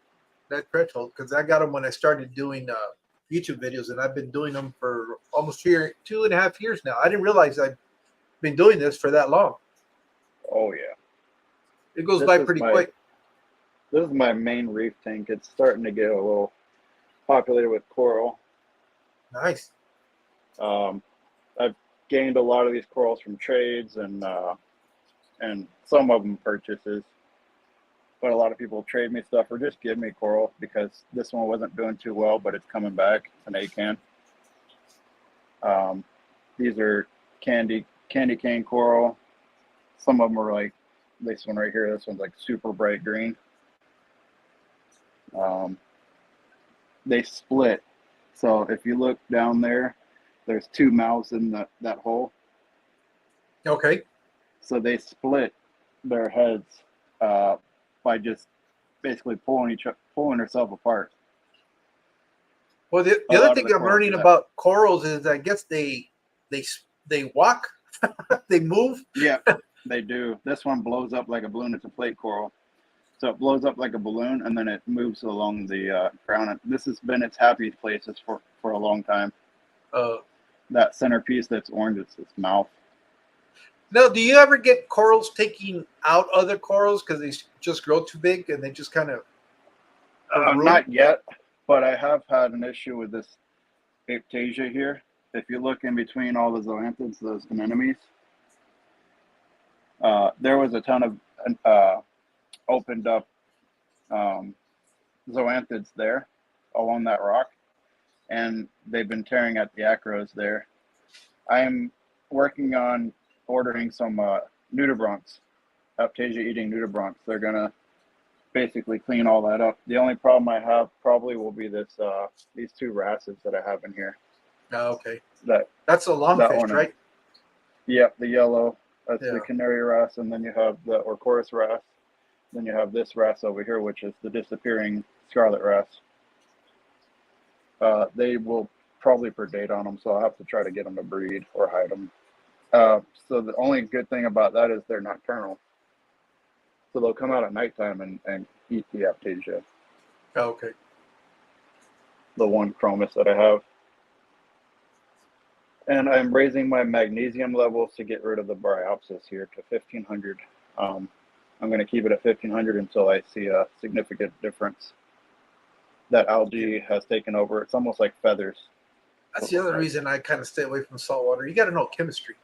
threshold because I got them when I started doing YouTube videos, and I've been doing them for almost 2.5 years now. I didn't realize I'd been doing this for that long. Oh yeah, it goes by pretty quick. This is my main reef tank. It's starting to get a little populated with coral. Nice. I've gained a lot of these corals from trades and some of them purchases. But a lot of people trade me stuff or just give me coral because this one wasn't doing too well, but it's coming back. It's an acan. These are candy cane coral. Some of them are like this one right here. This one's like super bright green. They split. So if you look down there, there's 2 mouths in that hole. Okay. So they split their heads by just basically pulling herself apart. Well, the other thing I'm learning about corals is I guess they walk, they move. Yeah, they do. This one blows up like a balloon. It's a plate coral. So it blows up like a balloon, and then it moves along the ground. This has been its happy places for a long time. That centerpiece that's orange, it's its mouth. Now, do you ever get corals taking out other corals because they just grow too big and they just kind of... Not yet, but I have had an issue with this Aptasia here. If you look in between all the zoanthids, those anemones, there was a ton of opened up zoanthids there along that rock, and they've been tearing at the acros there. I am working on ordering some nudibranchs, Aptasia eating nudibranchs. They're gonna basically clean all that up. The only problem I have probably will be this these 2 wrasses that I have in here. Oh, okay. That's a longfish, right? Yep, the yellow. That's the canary wrasse, and then you have the Orchorus wrasse. Then you have this wrasse over here, which is the disappearing scarlet wrasse. They will probably predate on them, so I'll have to try to get them to breed or hide them. So the only good thing about that is they're nocturnal. So they'll come out at nighttime and eat the Aptasia. Oh, okay. The one chromis that I have. And I'm raising my magnesium levels to get rid of the Bryopsis here to 1500. I'm going to keep it at 1500 until I see a significant difference. That algae has taken over. It's almost like feathers. That's the other reason I kind of stay away from saltwater. You got to know chemistry.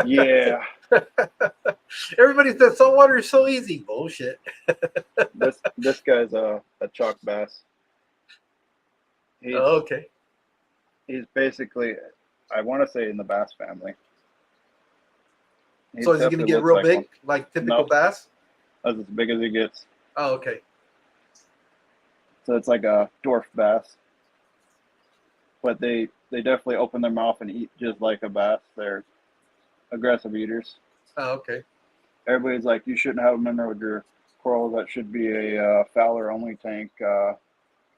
Yeah. Everybody says saltwater is so easy. Bullshit. This guy's a chalk bass. Oh, okay. He's basically, I want to say, in the bass family. So is he going to get real big, like typical bass? That's as big as he gets. Oh, okay. So it's like a dwarf bass. But they definitely open their mouth and eat just like a bass. They're aggressive eaters. Oh, okay. Everybody's like, you shouldn't have them in there with your coral. That should be a Fowler only tank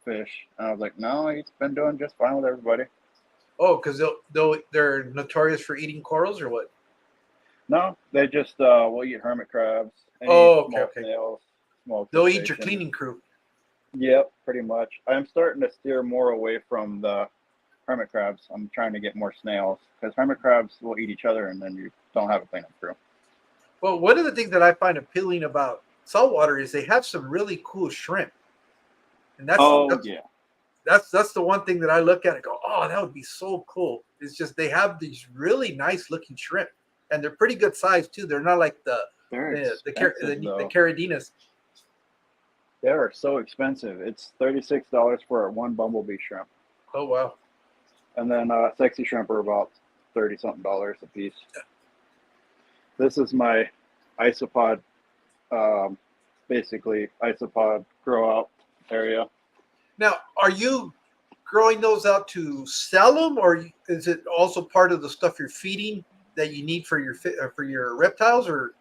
fish. And I was like, no, he's been doing just fine with everybody. Oh, because they're notorious for eating corals, or what? No, they just will eat hermit crabs. Oh, small okay. snails, small They'll eat your crustaceans. cleaning crew. Yep, pretty much. I'm starting to steer more away from the hermit crabs. I'm trying to get more snails because hermit crabs will eat each other and then you don't have a cleanup crew. Well, one of the things that I find appealing about saltwater is they have some really cool shrimp. And that's the one thing that I look at and go, oh, that would be so cool. It's just they have these really nice looking shrimp, and they're pretty good size too. They're not like the Caradinas. They are so expensive. It's $36 for one bumblebee shrimp. Oh wow! And then sexy shrimp are about $30-something a piece. This is my isopod, basically isopod grow out area. Now, are you growing those out to sell them, or is it also part of the stuff you're feeding that you need for your reptiles? Or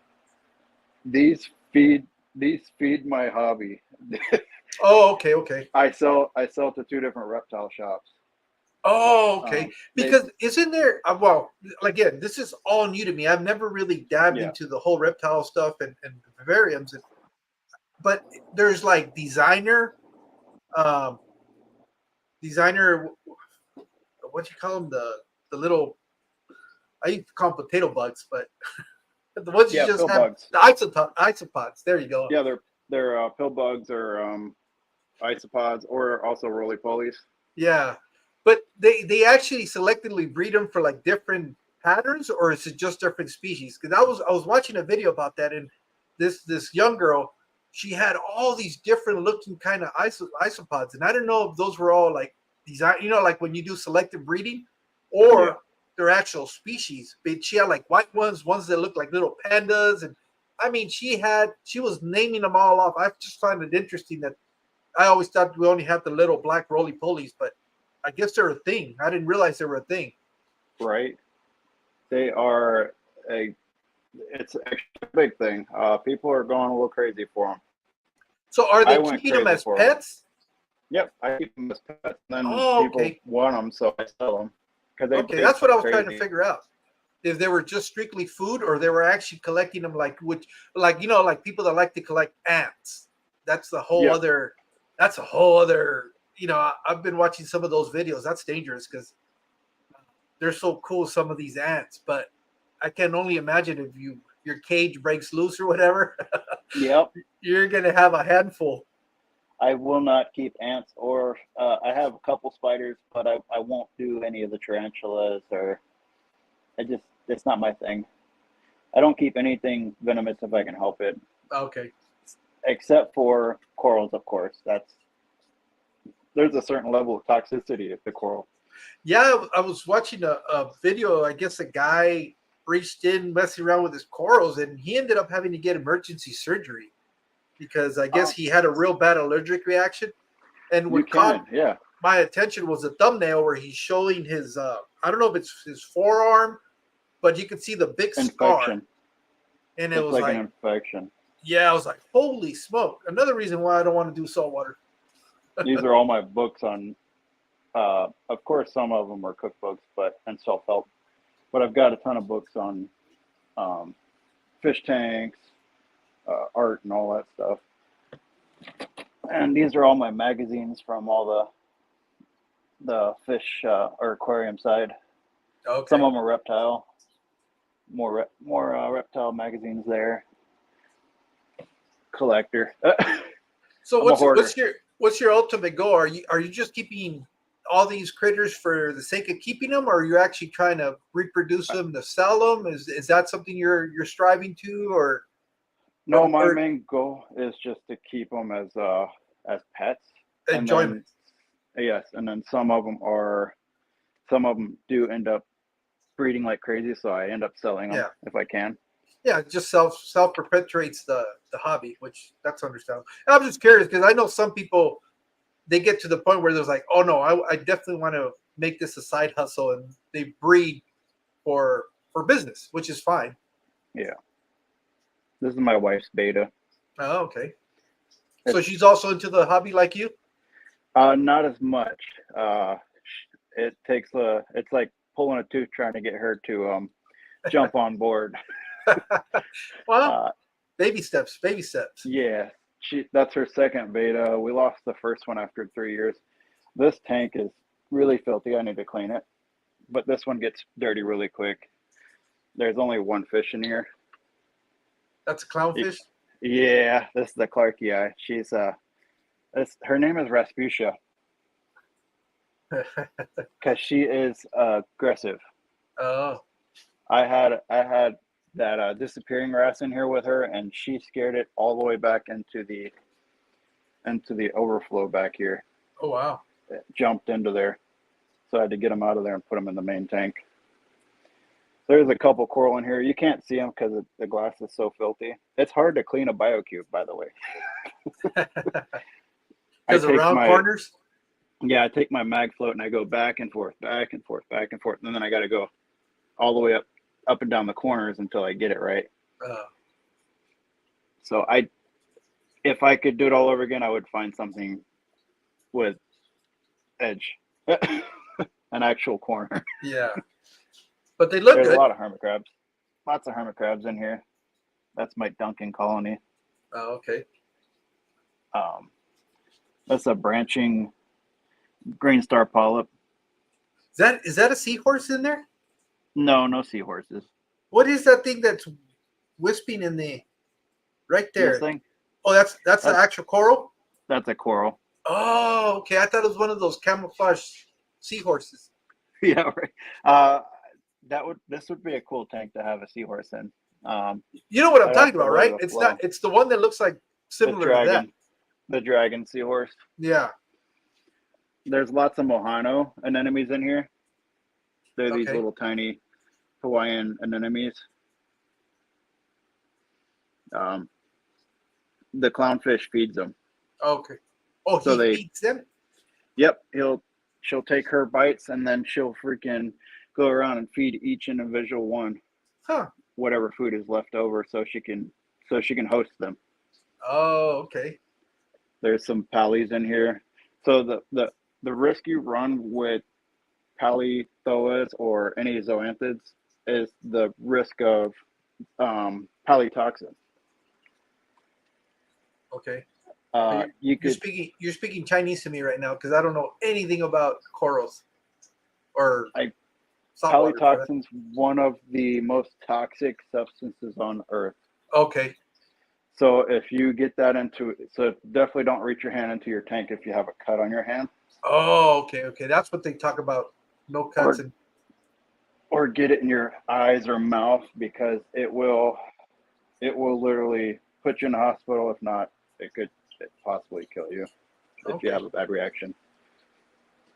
these feed my hobby. Oh, okay. I sell to two different reptile shops. Oh, okay. Because isn't there? Well, again, this is all new to me. I've never really dabbed into the whole reptile stuff and vivariums, but there's like designer. What you call them? The little. I used to call them potato bugs, but the ones you just have bugs. The isopods. There you go. Yeah, they're pill bugs or isopods or also roly polies. Yeah, but they actually selectively breed them for like different patterns, or is it just different species? Because I was watching a video about that, and this young girl, she had all these different looking kind of isopods, and I didn't know if those were all like design, like when you do selective breeding, or they're actual species. But she had like white ones that look like little pandas, and I mean she was naming them all off. I just find it interesting that I always thought we only had the little black roly polies, but I guess they're a thing. I didn't realize they were a thing. Right. They are it's actually a big thing. People are going a little crazy for them. So are they keeping them as pets? Yep, I keep them as pets. And then people want them, so I sell them. That's what I was trying to figure out. If they were just strictly food, or they were actually collecting them like people that like to collect ants. That's a whole other. I've been watching some of those videos. That's dangerous because they're so cool, some of these ants. But I can only imagine if your cage breaks loose or whatever. Yep. You're gonna have a handful. I will not keep ants, or I have a couple spiders, but I won't do any of the tarantulas, or it's not my thing. I don't keep anything venomous if I can help it. Okay. Except for corals, of course. There's a certain level of toxicity at the coral. Yeah, I was watching a video. I guess a guy reached in messing around with his corals, and he ended up having to get emergency surgery because I guess he had a real bad allergic reaction. And what caught my attention was a thumbnail where he's showing his I don't know if it's his forearm, but you could see the big scar. And it was like an infection. Yeah, I was like, holy smoke. Another reason why I don't want to do saltwater. These are all my books on, of course, some of them are cookbooks, and self-help. But I've got a ton of books on fish tanks, art, and all that stuff. And these are all my magazines from all the fish or aquarium side. Okay. Some of them are reptile. More reptile magazines there. Collector. So what's your ultimate goal? Are you just keeping all these critters for the sake of keeping them, or are you actually trying to reproduce them to sell them? Is that something you're striving to, or No, my or main goal is just to keep them as pets, and enjoyment? then yes, and then some of them do end up breeding like crazy, so I end up selling them Yeah, if I can. yeah, it just self perpetuates the hobby, which that's understandable. And I'm just curious because I know some people, they get to the point where there's like, oh no, I definitely want to make this a side hustle, and they breed for business, which is fine. Yeah, this is my wife's beta. Oh, okay. So It's she's also into the hobby like you? not as much. Uh, it takes it's like pulling a tooth trying to get her to jump on board. Well, Uh, baby steps, baby steps. yeah, that's her second beta. We lost the first one after 3 years. This tank is really filthy. I need to clean it, but this one gets dirty really quick. There's only one fish in here. That's a clownfish. Yeah, this is the Clarkie eye. She's her name is Rasputia because she is aggressive. Oh, I had that disappearing wrasse in here with her, and she scared it all the way back into the overflow back here. oh wow. It jumped into there, so I had to get them out of there and put them in the main tank. There's a couple coral in here. You can't see them because the glass is so filthy. It's hard to clean a biocube, by the way. Because around corners. I take my mag float and I go back and forth, back and forth, back and forth, and then I got to go all the way up and down the corners until I get it right. So if I could do it all over again, I would find something with edge, an actual corner. Yeah, but they look There's good. a lot of hermit crabs, lots of hermit crabs in here. That's my Duncan colony. Oh, okay. That's a branching green star polyp. Is that a seahorse in there? No seahorses. What is that thing that's wisping in the right there? This thing, Oh, that's the actual coral. that's a coral. Oh, okay. I thought it was one of those camouflage seahorses. Yeah, right. This would be a cool tank to have a seahorse in. You know what I'm I'd talking have to about, wear right? the It's flow. not. It's the one that looks like similar to that. The dragon seahorse. Yeah. There's lots of Mohano anemones in here. They're these Okay. little tiny Hawaiian anemones. The clownfish feeds them. Okay. Oh, So he feeds them. Yep, she'll take her bites and then she'll freaking go around and feed each individual one Huh. whatever food is left over, so she can host them. Oh, okay. There's some pallies in here. So the risk you run with palithoas or any zoanthids is the risk of palitoxin. Okay. You're You're speaking Chinese to me right now because I don't know anything about corals or saltwater. Palitoxin's one of the most toxic substances on Earth. Okay. So if you get that so definitely don't reach your hand into your tank if you have a cut on your hand. Oh, okay, okay. That's what they talk about. No cuts Or get it in your eyes or mouth, because it will literally put you in the hospital. If not, it could possibly kill you if you have a bad reaction.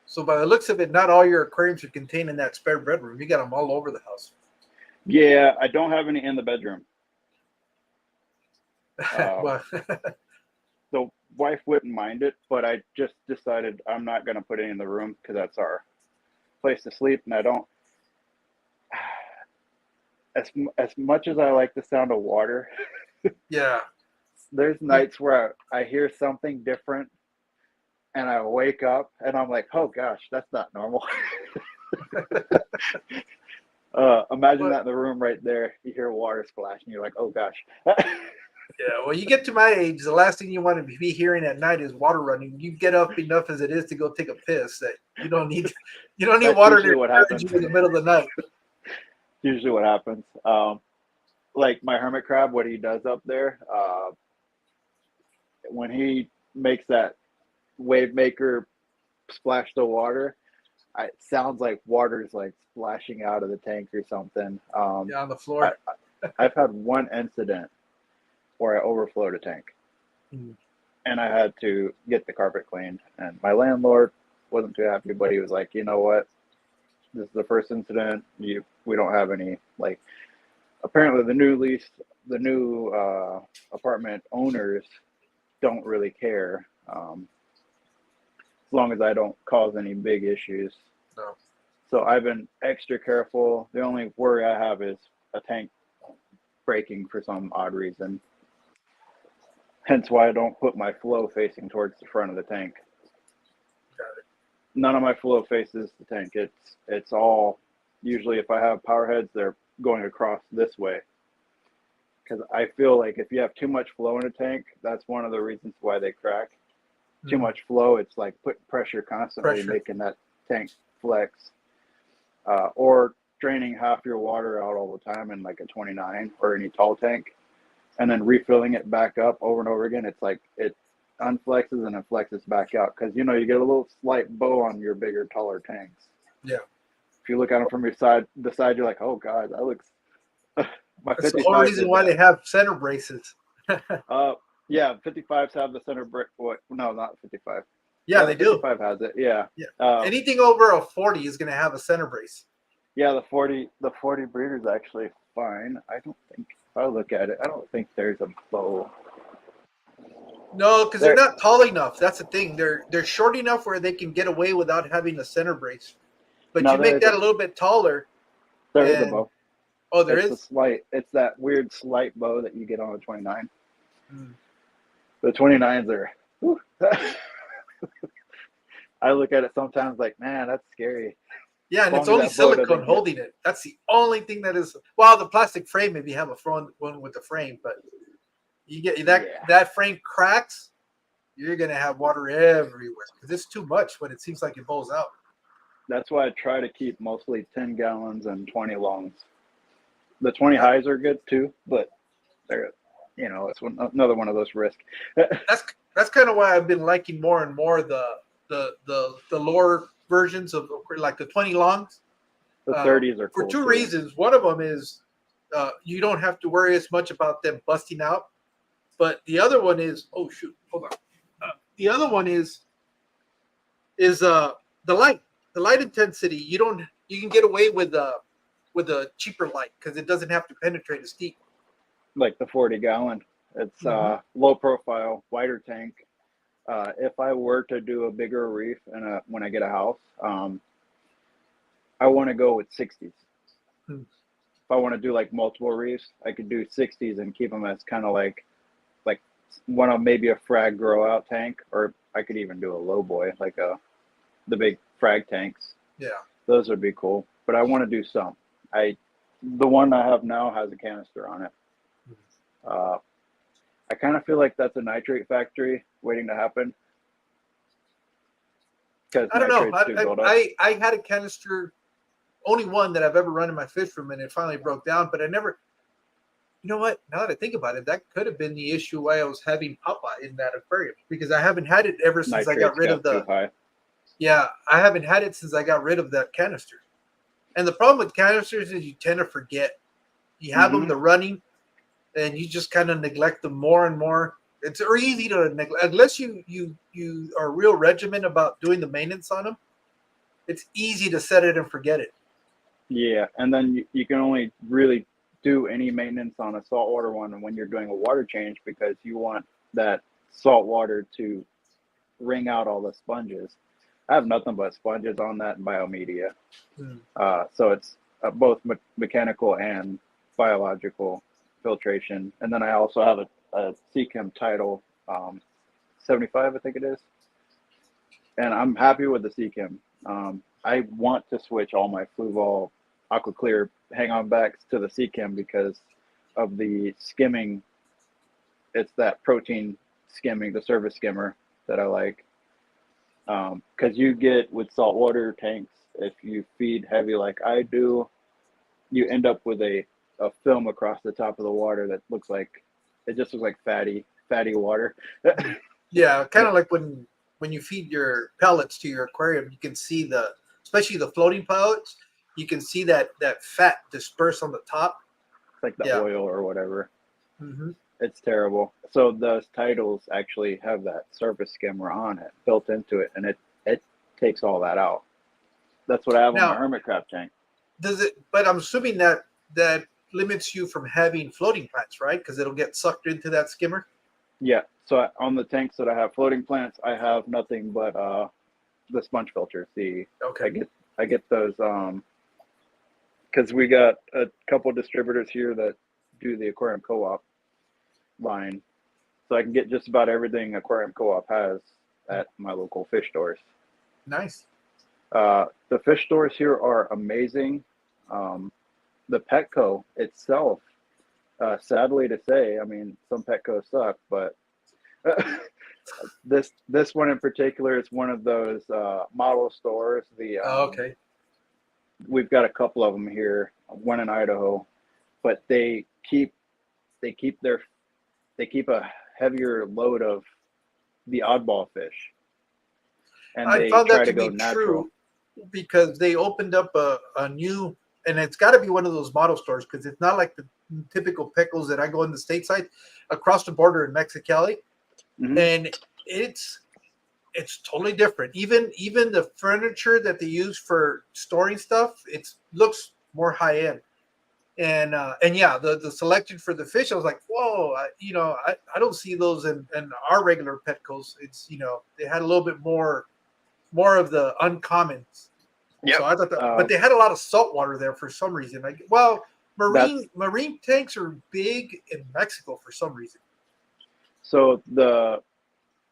So by the looks of it, not all your aquariums are contained in that spare bedroom. You got them all over the house. Yeah, I don't have any in the bedroom. Well, The wife wouldn't mind it, but I just decided I'm not going to put it in the room because that's our place to sleep, and I don't. As much as I like the sound of water, yeah. there's nights where I hear something different, and I wake up and I'm like, oh gosh, that's not normal. Imagine that in the room right there. You hear water splash, and you're like, oh gosh. Yeah, well, you get to my age, the last thing you want to be hearing at night is water running. You get up enough as it is to go take a piss. That you don't need water to encourage you in the middle of the night. Usually what happens. Like my hermit crab, what he does up there, when he makes that wave maker splash the water, it sounds like water's like splashing out of the tank or something. Yeah, on the floor. I've had one incident where I overflowed a tank, Mm. and I had to get the carpet cleaned. And my landlord wasn't too happy, but he was like, you know what? This is the first incident. We don't have any, like, apparently the new apartment owners don't really care, as long as I don't cause any big issues. No. So I've been extra careful. The only worry I have is a tank breaking for some odd reason. Hence why I don't put my flow facing towards the front of the tank. Got it. None of my flow faces the tank. It's all, usually if I have power heads, they're going across this way. Because I feel like if you have too much flow in a tank, that's one of the reasons why they crack. Too much flow, it's like putting pressure constantly, making that tank flex. Or draining half your water out all the time in like a 29 or any tall tank, and then refilling it back up over and over again. It's like it unflexes and it flexes back out, because you get a little slight bow on your bigger, taller tanks. Yeah. If you look at them from the side, you're like, oh god, that looks. That's the whole reason why they have center braces. Yeah, 55s have the center break. What? No, not 55. Yeah, they do. 55 has it. Yeah. Yeah. Anything over a 40 is going to have a center brace. Yeah, the 40 breeder is actually fine. I don't think, if I look at it, I don't think there's a bow. No, because they're not tall enough. That's the thing. They're short enough where they can get away without having a center brace. But you make that a little bit taller. There is a bow. Oh, there is? It's that weird slight bow that you get on a 29. The 29s are, I look at it sometimes like, man, that's scary. Yeah, and it's only silicone holding it. That's the only thing that is, well, the plastic frame, if you have a front one with the frame, but you get that frame cracks, you're going to have water everywhere because it's too much when it seems like it bowls out. That's why I try to keep mostly 10 gallons and 20 longs. The 20 highs are good too, but they're, it's another one of those risks. That's kind of why I've been liking more and more the lower versions of like the 20 longs. The 30s are cool for two reasons. One of them is you don't have to worry as much about them busting out, but the other one is hold on. The other one is the light intensity. You can get away with a cheaper light because it doesn't have to penetrate as deep. Like the 40 gallon, it's low profile, wider tank. If I were to do a bigger reef and when I get a house, I want to go with 60s. If I want to do like multiple reefs, I could do 60s and keep them as kind of like one of maybe a frag grow out tank, or I could even do a low boy, like the big frag tanks. Yeah, those would be cool. But I want to do some. The one I have now has a canister on it. I kind of feel like that's a nitrate factory waiting to happen. I don't know. I had a canister, only one that I've ever run in my fish room, and it finally broke down. But I never, you know what? Now that I think about it, that could have been the issue why I was having Popeye in that aquarium, because I haven't had it ever since I got rid of the. Yeah, I haven't had it since I got rid of that canister. And the problem with canisters is you tend to forget. You have them, they're running, and you just kind of neglect them more and more. It's easy to neglect unless you are real regimented about doing the maintenance on them. It's easy to set it and forget it. Yeah, and then you can only really do any maintenance on a saltwater one when you're doing a water change, because you want that salt water to wring out all the sponges. I have nothing but sponges on that biomedia. So it's both mechanical and biological filtration. And then I also have a Seachem Tidal 75, I think it is. And I'm happy with the Seachem. I want to switch all my Fluval AquaClear hang-on backs to the Seachem because of the skimming. It's that protein skimming, the surface skimmer that I like. Because you get with saltwater tanks, if you feed heavy like I do, you end up with a film across the top of the water that looks like, it just looks like fatty water. Yeah, kind of like when you feed your pellets to your aquarium, you can see especially the floating pellets, you can see that fat disperse on the top. It's like the oil or whatever. Mm-hmm. It's terrible. So those titles actually have that surface skimmer on it, built into it, and it takes all that out. That's what I have on my hermit crab tank. Does it? But I'm assuming that limits you from having floating plants, right? Because it'll get sucked into that skimmer. Yeah. So on the tanks that I have floating plants, I have nothing but the sponge filters. I get those because we got a couple of distributors here that do the aquarium co-op line, so I can get just about everything aquarium co-op has at my local fish stores. Nice. The fish stores here are amazing. The Petco itself, sadly to say, I mean, some Petcos suck, but this one in particular is one of those model stores. Okay. We've got a couple of them here, one in Idaho, but they keep a heavier load of the oddball fish, and I they found try that to to go be natural. true because they opened up a new, and it's got to be one of those model stores because it's not like the typical pickles that I go in the stateside across the border in Mexicali, and it's totally different. Even the furniture that they use for storing stuff, it looks more high end. And yeah, the selection for the fish, I was like, whoa, I don't see those in our regular Petcos. It's they had a little bit more of the uncommons. Yeah. So I thought that, but they had a lot of salt water there for some reason. Marine tanks are big in Mexico for some reason. So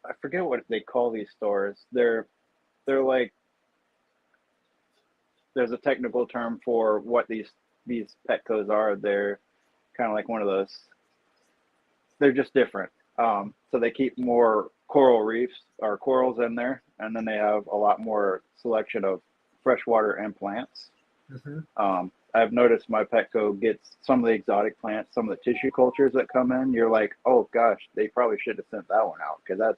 I forget what they call these stores. They're like, there's a technical term for what these Petcos are. They're kind of like one of those. They're just different. So they keep more coral reefs or corals in there, and then they have a lot more selection of freshwater and plants. I've noticed my Petco gets some of the exotic plants, some of the tissue cultures that come in. You're like, oh gosh, they probably should have sent that one out because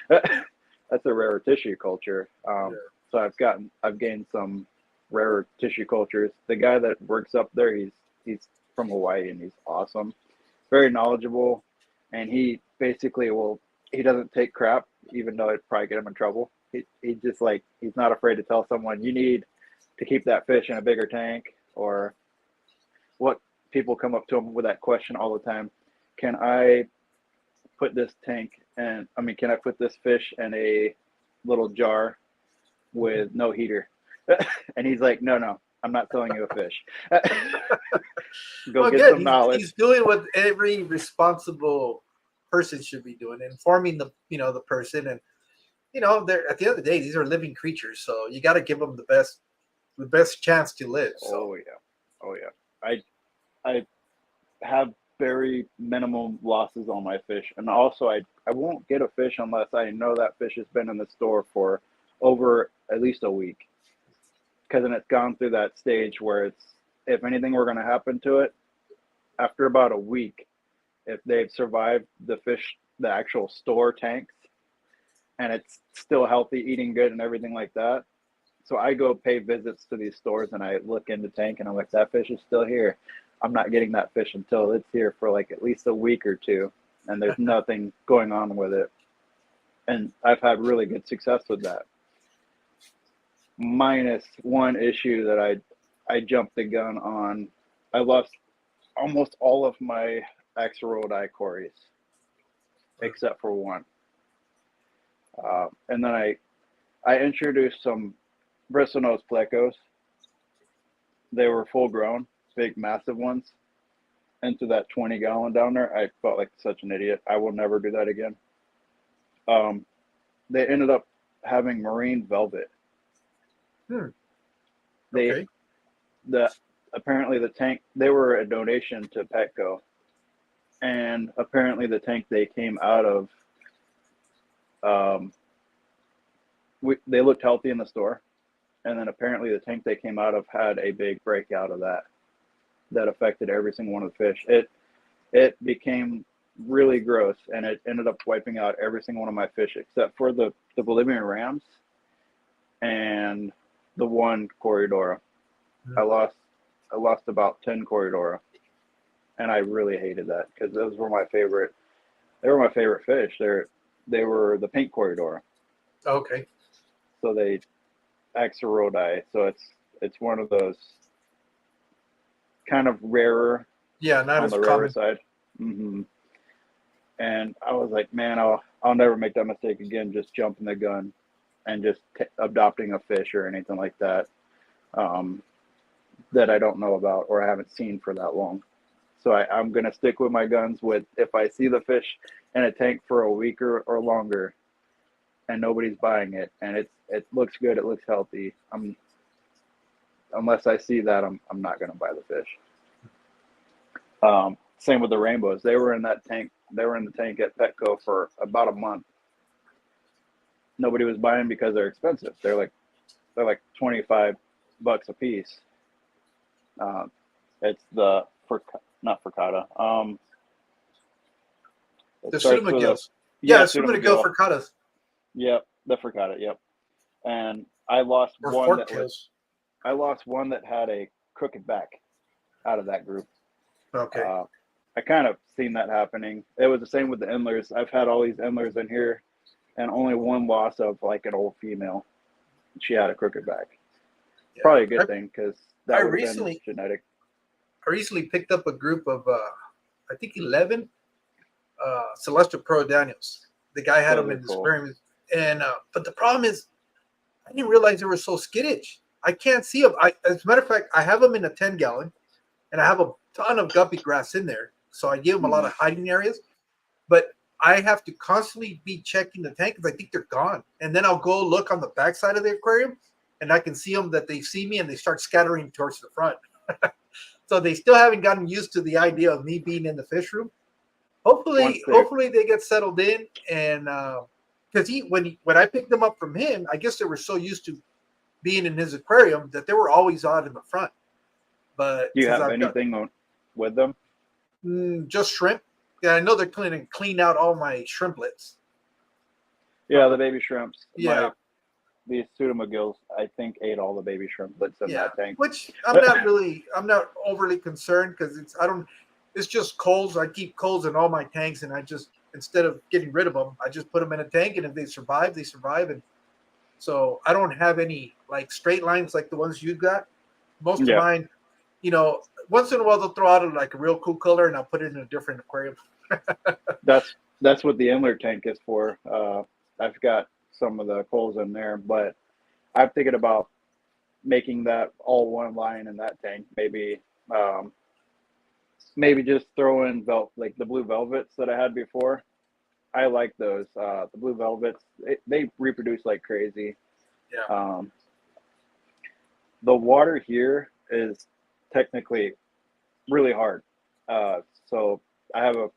that's a rare tissue culture. So I've gained some rarer tissue cultures. The guy that works up there, he's from Hawaii and he's awesome, very knowledgeable, and he basically he doesn't take crap, even though it'd probably get him in trouble. He just like, he's not afraid to tell someone, you need to keep that fish in a bigger tank. Or what people come up to him with that question all the time: can I put this can I put this fish in a little jar with no heater? And he's like, no, I'm not selling you a fish. Go get some knowledge. He's doing what every responsible person should be doing, informing the person, and they're, at the end of the day, these are living creatures, so you got to give them the best chance to live. So. Oh yeah. I have very minimal losses on my fish, and also I won't get a fish unless I know that fish has been in the store for over at least a week, because then it's gone through that stage where it's, if anything were going to happen to it, after about a week, if they've survived the actual store tanks, and it's still healthy, eating good and everything like that. So I go pay visits to these stores and I look in the tank and I'm like, that fish is still here. I'm not getting that fish until it's here for like at least a week or two, and there's nothing going on with it. And I've had really good success with that. Minus one issue that I jumped the gun on. I lost almost all of my Axelrod icories except for one. And then I introduced some bristlenose plecos. They were full grown, big, massive ones, into that 20-gallon down there. I felt like such an idiot. I will never do that again. They ended up having marine velvet. Okay. Apparently the tank, they were a donation to Petco, and apparently the tank they came out of, they looked healthy in the store, and then apparently the tank they came out of had a big breakout of that affected every single one of the fish. It became really gross, and it ended up wiping out every single one of my fish except for the Bolivian rams and the one Corridora. I lost about 10 Corridora, and I really hated that because those were my favorite. They were my favorite fish. They were the pink Corridora. Okay. So they Axorodi. So it's one of those kind of rarer. Yeah, not on as the rarer common. side. Mm-hmm. And I was like, man, I'll never make that mistake again. Just jumping the gun and just adopting a fish or anything like that that I don't know about or I haven't seen for that long. So I'm gonna stick with my guns. With if I see the fish in a tank for a week or longer, and nobody's buying it, and it looks good, it looks healthy. Unless I see that, I'm not gonna buy the fish. Same with the rainbows. They were in that tank. They were in the tank at Petco for about a month. Nobody was buying because they're expensive. They're like $25 a piece. It's not Furcata. The Pseudomagills. Yeah, Pseudomagill Furcatas. Yep, the Furcata. Yep. And I lost Or one fork tails. I lost one that had a crooked back out of that group. Okay. I kind of seen that happening. It was the same with the endlers. I've had all these endlers in here, and only one loss of like an old female. She had a crooked back. Yeah. Probably a good thing because that would have been recently genetic. I recently picked up a group of I think 11 Celestial Pro Daniels. The guy had Those them are in his cool. aquarium, and but the problem is, I didn't realize they were so skittish. I can't see them. As a matter of fact, I have them in a 10-gallon, and I have a ton of guppy grass in there, so I give them a lot of hiding areas. But I have to constantly be checking the tank because I think they're gone, and then I'll go look on the backside of the aquarium, and I can see them that they see me and they start scattering towards the front. So they still haven't gotten used to the idea of me being in the fish room. Hopefully they get settled in, and because when I picked them up from him, I guess they were so used to being in his aquarium that they were always out in the front. But do you have anything with them? Just shrimp. Yeah, I know they're clean out all my shrimplets. Yeah, the baby shrimps. Yeah. These Pseudomagills, I think, ate all the baby shrimplets in that tank. Which I'm not overly concerned because it's just coals. I keep coals in all my tanks, and I just, instead of getting rid of them, I just put them in a tank, and if they survive, they survive. And so I don't have any like straight lines like the ones you got. Most of mine, once in a while they'll throw out like a real cool color, and I'll put it in a different aquarium. That's what the Endler tank is for. I've got some of the coals in there, but I'm thinking about making that all one line in that tank. Maybe just throw in like the blue velvets that I had before. I like those. The blue velvets, they reproduce like crazy. Yeah. The water here is technically really hard. So I have a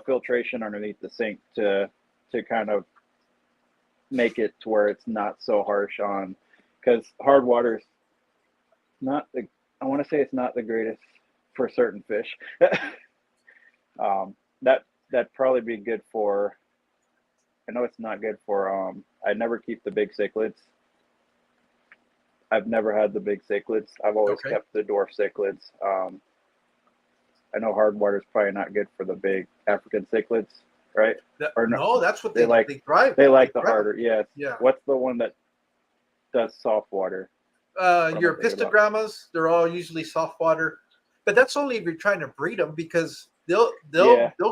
filtration underneath the sink to kind of make it to where it's not so harsh on, because hard water is not I want to say it's not the greatest for certain fish. That'd probably be good for, I know it's not good for, I never keep the big cichlids. I've never had the big cichlids. I've always kept the dwarf cichlids. I know hard water is probably not good for the big African cichlids, right? No, that's what they like. They thrive. They like the harder. Yes. Yeah. What's the one that does soft water? Your pistogrammas, they're all usually soft water, but that's only if you're trying to breed them, because they'll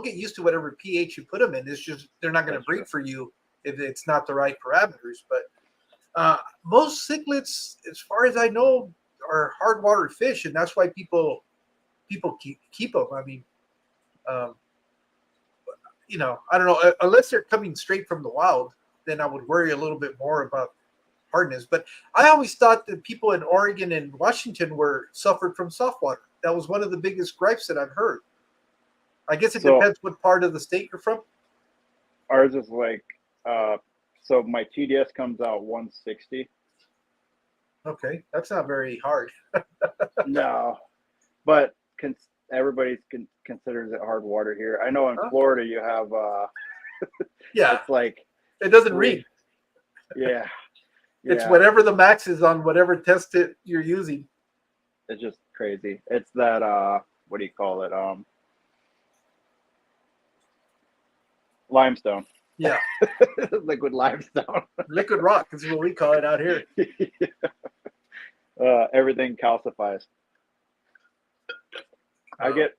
get used to whatever pH you put them in. It's just they're not going to breed for you if it's not the right parameters. But most cichlids, as far as I know, are hard water fish, and that's why people keep them. I mean, I don't know, unless they're coming straight from the wild, then I would worry a little bit more about hardness. But I always thought that people in Oregon and Washington suffered from soft water. That was one of the biggest gripes that I've heard. I guess it depends what part of the state you're from. Ours is like, so my TDS comes out 160. Okay, that's not very hard. No, but everybody considers it hard water here. I know in Florida you have, yeah, it's like it doesn't read. Yeah, It's Yeah, whatever the max is on whatever test it you're using. it's just crazy. It's that what do you call it? Limestone. Yeah, Liquid limestone. liquid rock is what we call it out here. Everything calcifies. I get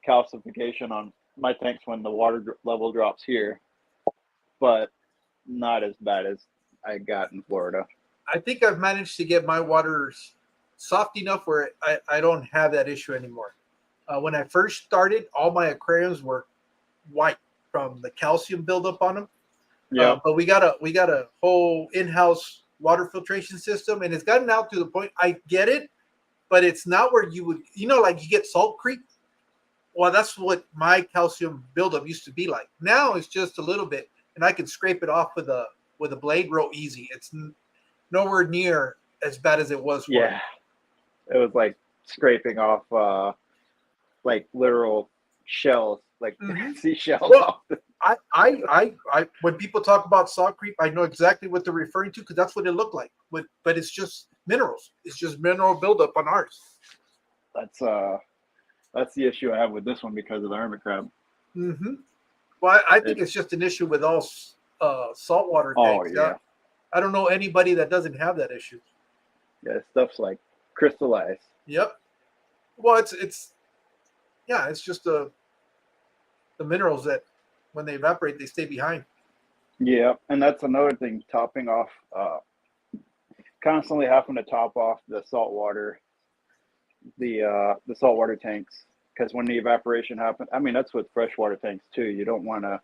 calcification on my tanks when the water level drops here, but not as bad as I got in Florida. I think I've managed to get my waters soft enough where I don't have that issue anymore. When I first started, all my aquariums were white from the calcium buildup on them. Yeah, But we got a whole in-house water filtration system, and it's gotten out to the point I get it, but it's not where you would, like you get salt creep. Well, that's what my calcium buildup used to be like. Now it's just a little bit, and I can scrape it off with a blade real easy. It's nowhere near as bad as it was. yeah. It was like scraping off like literal shells, like seashells. Well, I when people talk about salt creep, I know exactly what they're referring to because that's what it looked like. But it's just minerals. It's just mineral buildup on ours. That's the issue I have with this one because of the hermit crab. Mm-hmm. Well, I think it's just an issue with all saltwater tanks. Oh yeah. I don't know anybody that doesn't have that issue. Yeah, stuff's like crystallized. Yep. Well, it's just the minerals that when they evaporate, they stay behind. Yeah, and that's another thing, topping off, constantly having to top off the saltwater, the saltwater tanks, because when the evaporation happens, I mean that's with freshwater tanks too. You don't want to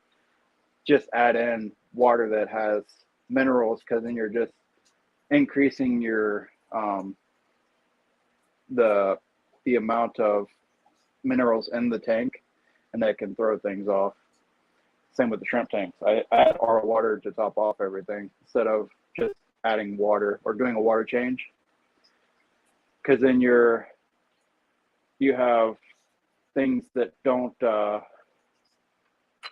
just add in water that has minerals, because then you're just increasing your the amount of minerals in the tank, and that can throw things off. Same with the shrimp tanks. I add our water to top off everything instead of just adding water or doing a water change, because then you have things that don't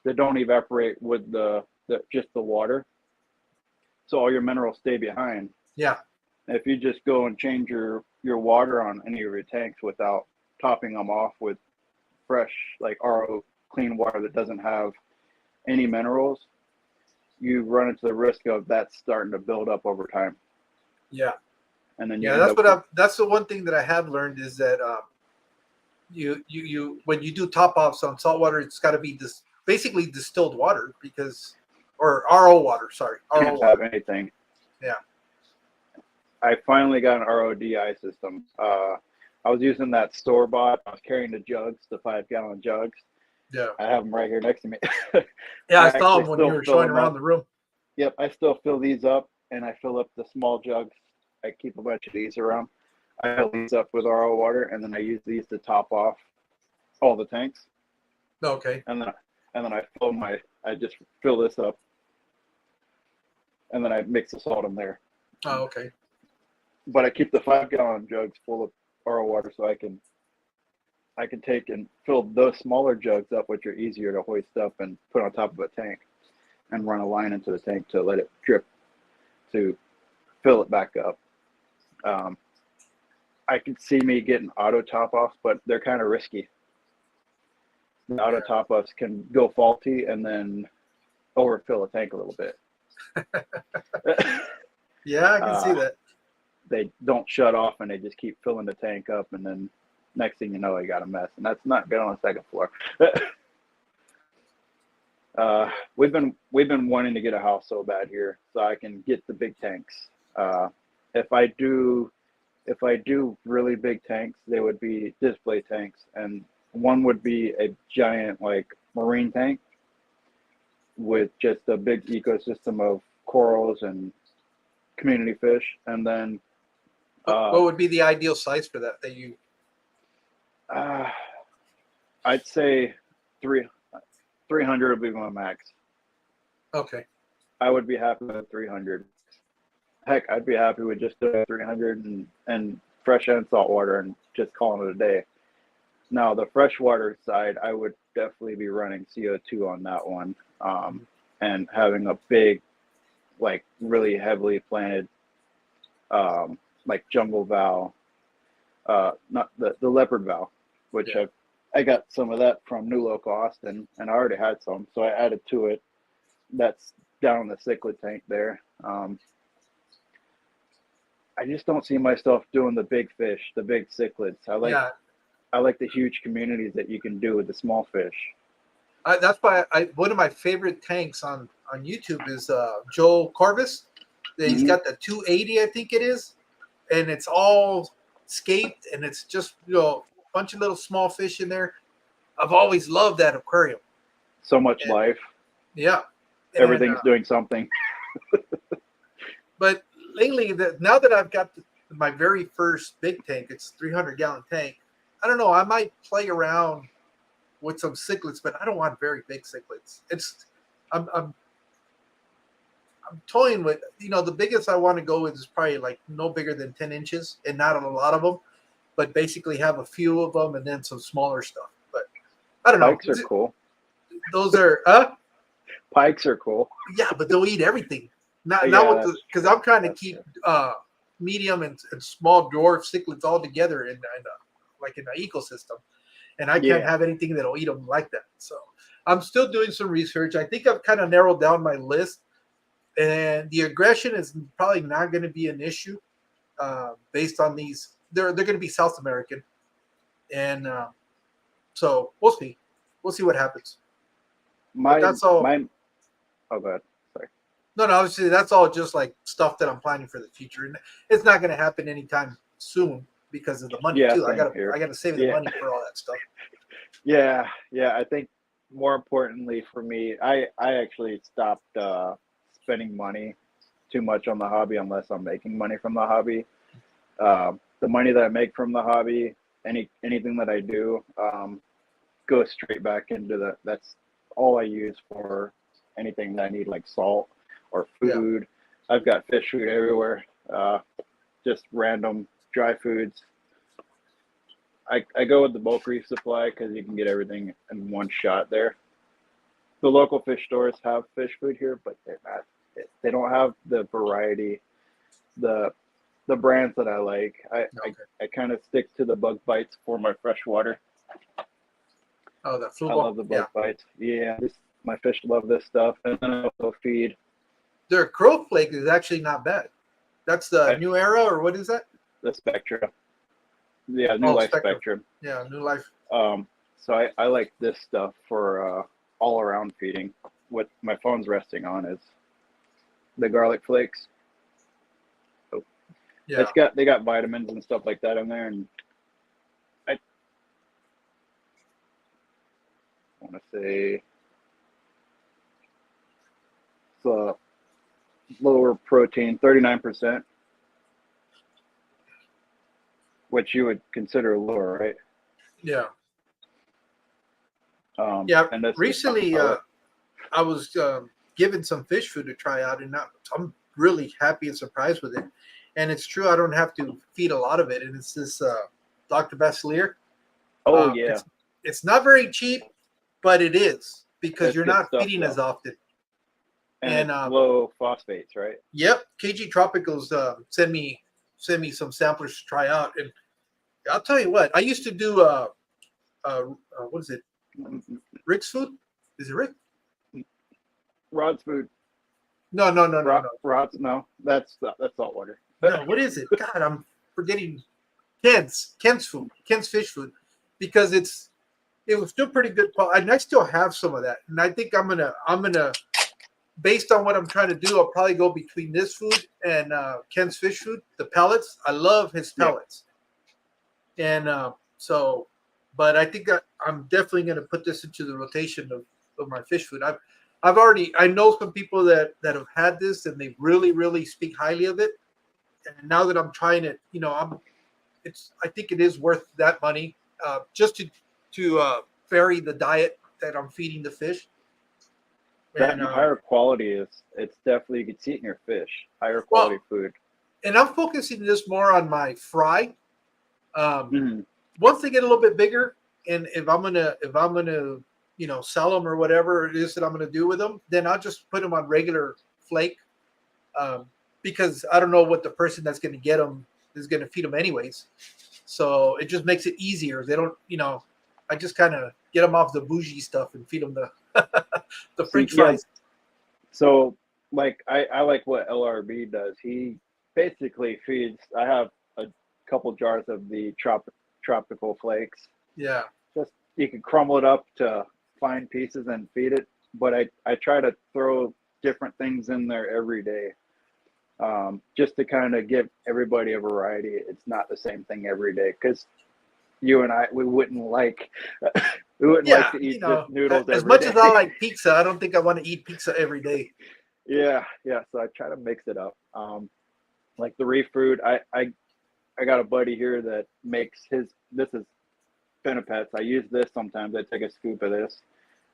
evaporate with just the water, so all your minerals stay behind. Yeah. If you just go and change your water on any of your tanks without topping them off with fresh, like RO clean water that doesn't have any minerals, you run into the risk of that starting to build up over time. Yeah. And then that's the one thing that I have learned is that you when you do top offs on salt water, it's got to be basically distilled water or RO water. Sorry, RO can't water. have anything. Yeah. I finally got an RODI system. I was using that store bought. I was carrying the jugs, the 5-gallon jugs. Yeah. I have them right here next to me. Yeah, I saw them when you were showing around the room. Yep, I still fill these up, and I fill up the small jugs. I keep a bunch of these around. I fill these up with RO water, and then I use these to top off all the tanks. Okay. And then I just fill this up, and then I mix the salt in there. Oh, okay. But I keep the 5-gallon jugs full of RO water, so I can take and fill those smaller jugs up, which are easier to hoist up and put on top of a tank, and run a line into the tank to let it drip to fill it back up. I could see me getting auto top offs, but they're kind of risky. The auto top offs can go faulty and then overfill a tank a little bit. Yeah, I can see that. They don't shut off and they just keep filling the tank up, and then next thing you know, you got a mess, and that's not good on the second floor. We've been wanting to get a house so bad here, so I can get the big tanks. If I do really big tanks, they would be display tanks, and one would be a giant like marine tank with just a big ecosystem of corals and community fish, and then what would be the ideal size for that you? I'd say 300 would be my max. Okay. I would be happy with 300. Heck, I'd be happy with just 300 and fresh and salt water and just calling it a day. Now, the freshwater side, I would definitely be running CO2 on that one, and having a big, like really heavily planted like jungle val, not the leopard val, which I got some of that from New Local Austin, and I already had some, so I added to it. That's down in the cichlid tank there. I just don't see myself doing the big fish, the big cichlids. I like the huge communities that you can do with the small fish. That's why one of my favorite tanks on YouTube is Joel Corvus. He's got the 280, I think it is, and it's all scaped, and it's just a bunch of little small fish in there. I've always loved that aquarium. So much life. Yeah, everything's doing something. But lately, now that I've got my very first big tank, it's 300-gallon tank. I don't know. I might play around with some cichlids, but I don't want very big cichlids. I'm toying with, the biggest I want to go with is probably like no bigger than 10 inches and not a lot of them, but basically have a few of them and then some smaller stuff. But I don't know. Pikes are cool. Those are, Pikes are cool. Yeah, but they'll eat everything. Because I'm trying to keep medium and small dwarf cichlids all together in like in an ecosystem. And I can't have anything that'll eat them like that. So I'm still doing some research. I think I've kind of narrowed down my list. And the aggression is probably not going to be an issue based on these. They're going to be South American. And so we'll see. We'll see what happens. That's all. Oh, God. Sorry. No, obviously that's all just like stuff that I'm planning for the future. And it's not going to happen anytime soon because of the money too. I gotta save the money for all that stuff. Yeah. I think more importantly for me, I actually stopped spending money too much on the hobby unless I'm making money from the hobby. The money that I make from the hobby, anything that I do, goes straight back into that's all I use for anything that I need, like salt or food. Yeah. I've got fish food everywhere, just random dry foods. I go with the bulk reef supply because you can get everything in one shot there. The local fish stores have fish food here, but they don't have the variety, the brands that I like. I kind of stick to the bug bites for my fresh water. Oh, the I love the bug bites. Yeah, my fish love this stuff, and then I also feed. Their crow flake is actually not bad. That's the New Era, or what is that? The Spectra. Yeah, New Life Spectrum. Yeah, New Life. So I like this stuff for all around feeding. What my phone's resting on is the garlic flakes. Oh. Yeah. They got vitamins and stuff like that in there, and I want to say it's lower protein, 39%, which you would consider lower, right? Yeah. And recently I was given some fish food to try out, and I'm really happy and surprised with it. And it's true, I don't have to feed a lot of it. And it's this Dr. Bachelor. Oh, yeah. It's not very cheap, but it is because you're not feeding as often. And low phosphates, right? Yep. KG Tropicals send me some samplers to try out. And I'll tell you what, I used to do what is it? Rick's food? Is it Rick? Rod's food. No. Rod's, no. That's salt water. No, what is it? God, I'm forgetting. Ken's food. Ken's fish food, because it was still pretty good. And I still have some of that. And I think I'm gonna, based on what I'm trying to do, I'll probably go between this food and Ken's fish food. The pellets. I love his pellets. Yeah. And but I think I'm definitely going to put this into the rotation of my fish food. I know some people that have had this and they really, really speak highly of it. And now that I'm trying it, I think it is worth that money just to vary the diet that I'm feeding the fish. That higher quality it's definitely, you can see it in your fish, higher quality food. And I'm focusing this more on my fry. Once they get a little bit bigger, and if I'm gonna sell them or whatever it is that I'm gonna do with them, then I'll just put them on regular flake. because I don't know what the person that's going to get them is going to feed them anyways. So it just makes it easier. They don't, I just kind of get them off the bougie stuff and feed them the the French fries. So like I like what LRB does. He basically feeds. I have a couple jars of the tropical flakes. Yeah. Just you can crumble it up to fine pieces and feed it. But I try to throw different things in there every day, just to kind of give everybody a variety. It's not the same thing every day, because you and I, we wouldn't like like to eat just noodles as every much day. as I like pizza, I don't think I want to eat pizza every day. Yeah. So I try to mix it up. Like the reef food, I got a buddy here that makes this is Pinnipeds. I use this sometimes. I take a scoop of this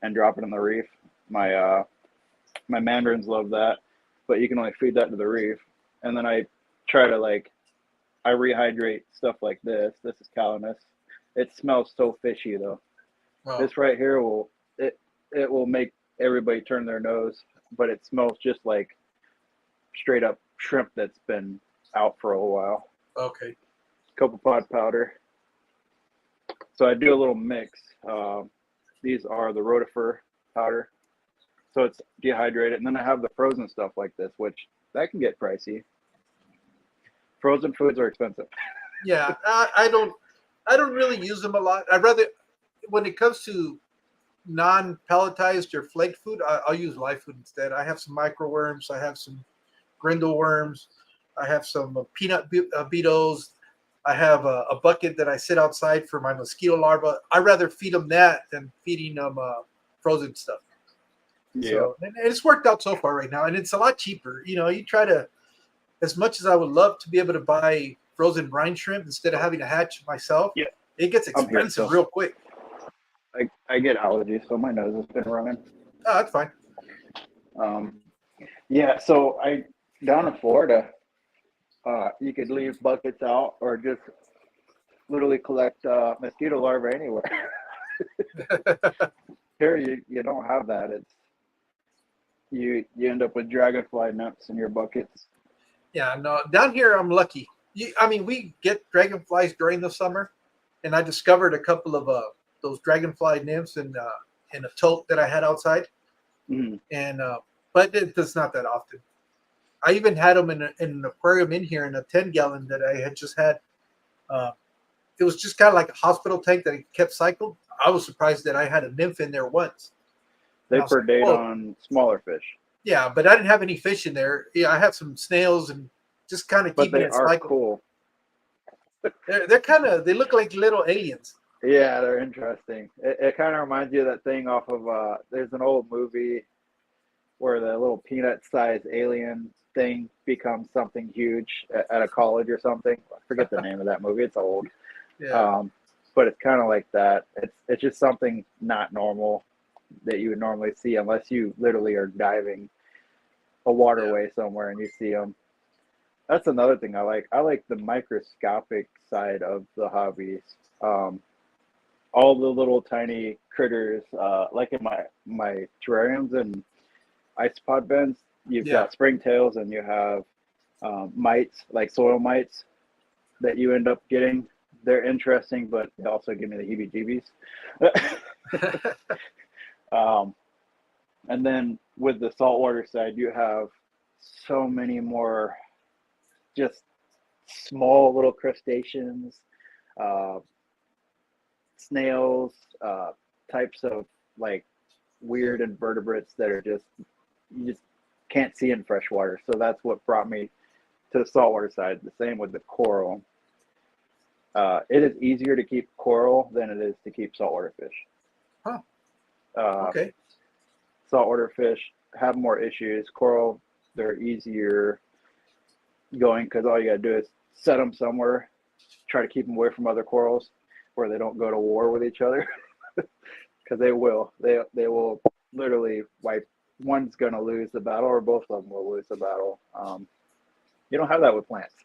and drop it in the reef. My mandarins love that, but you can only feed that to the reef. And then I try to I rehydrate stuff like this. This is Calanus. It smells so fishy though. Oh. This right here it will make everybody turn their nose, but it smells just like straight up shrimp that's been out for a while. Okay. Copepod powder. So I do a little mix. These are the rotifer powder. So it's dehydrated. And then I have the frozen stuff like this, which that can get pricey. Frozen foods are expensive. Yeah, I don't really use them a lot. I'd rather, when it comes to non-pelletized or flaked food, I'll use live food instead. I have some microworms. I have some grindle worms. I have some peanut beetles. I have a bucket that I sit outside for my mosquito larvae. I'd rather feed them that than feeding them frozen stuff. Yeah. So, and it's worked out so far right now, and it's a lot cheaper. You try to, as much as I would love to be able to buy frozen brine shrimp instead of having to hatch myself, it gets expensive real quick. I get allergies, so my nose has been running. Oh, that's fine. Yeah, so down in Florida, you could leave buckets out or just literally collect mosquito larvae anywhere. Here you don't have that. It's you end up with dragonfly nets in your buckets. Yeah, no, down here I'm lucky. We get dragonflies during the summer, and I discovered a couple of those dragonfly nymphs in a tote that I had outside, and but it's not that often. I even had them in an aquarium in here in a 10-gallon that I had just had. It was just kind of like a hospital tank that it kept cycled. I was surprised that I had a nymph in there once. They predate on smaller fish. Yeah, but I didn't have any fish in there. Yeah, I had some snails and just kind of keeping it cycled. But they are cool. They look like little aliens. Yeah, they're interesting. It kind of reminds you of that thing off of there's an old movie where the little peanut-sized alien thing becomes something huge at a college or something. I forget the name of that movie. It's old. Yeah. But it's kind of like that. It's just something not normal that you would normally see unless you literally are diving a waterway somewhere and you see them. That's another thing I like. I like the microscopic side of the hobbies. All the little tiny critters, like in my terrariums and isopod beds, you've got springtails and you have mites, like soil mites that you end up getting. They're interesting, but they also give me the heebie-jeebies. And then with the saltwater side, you have so many more just small little crustaceans, snails, types of weird invertebrates that are you just can't see in freshwater. So that's what brought me to the saltwater side. The same with the coral. It is easier to keep coral than it is to keep saltwater fish. Huh. Okay. Saltwater fish have more issues. Coral, they're easier going because all you gotta do is set them somewhere, try to keep them away from other corals where they don't go to war with each other, because they will. They will literally wipe. One's gonna lose the battle, or both of them will lose the battle. You don't have that with plants.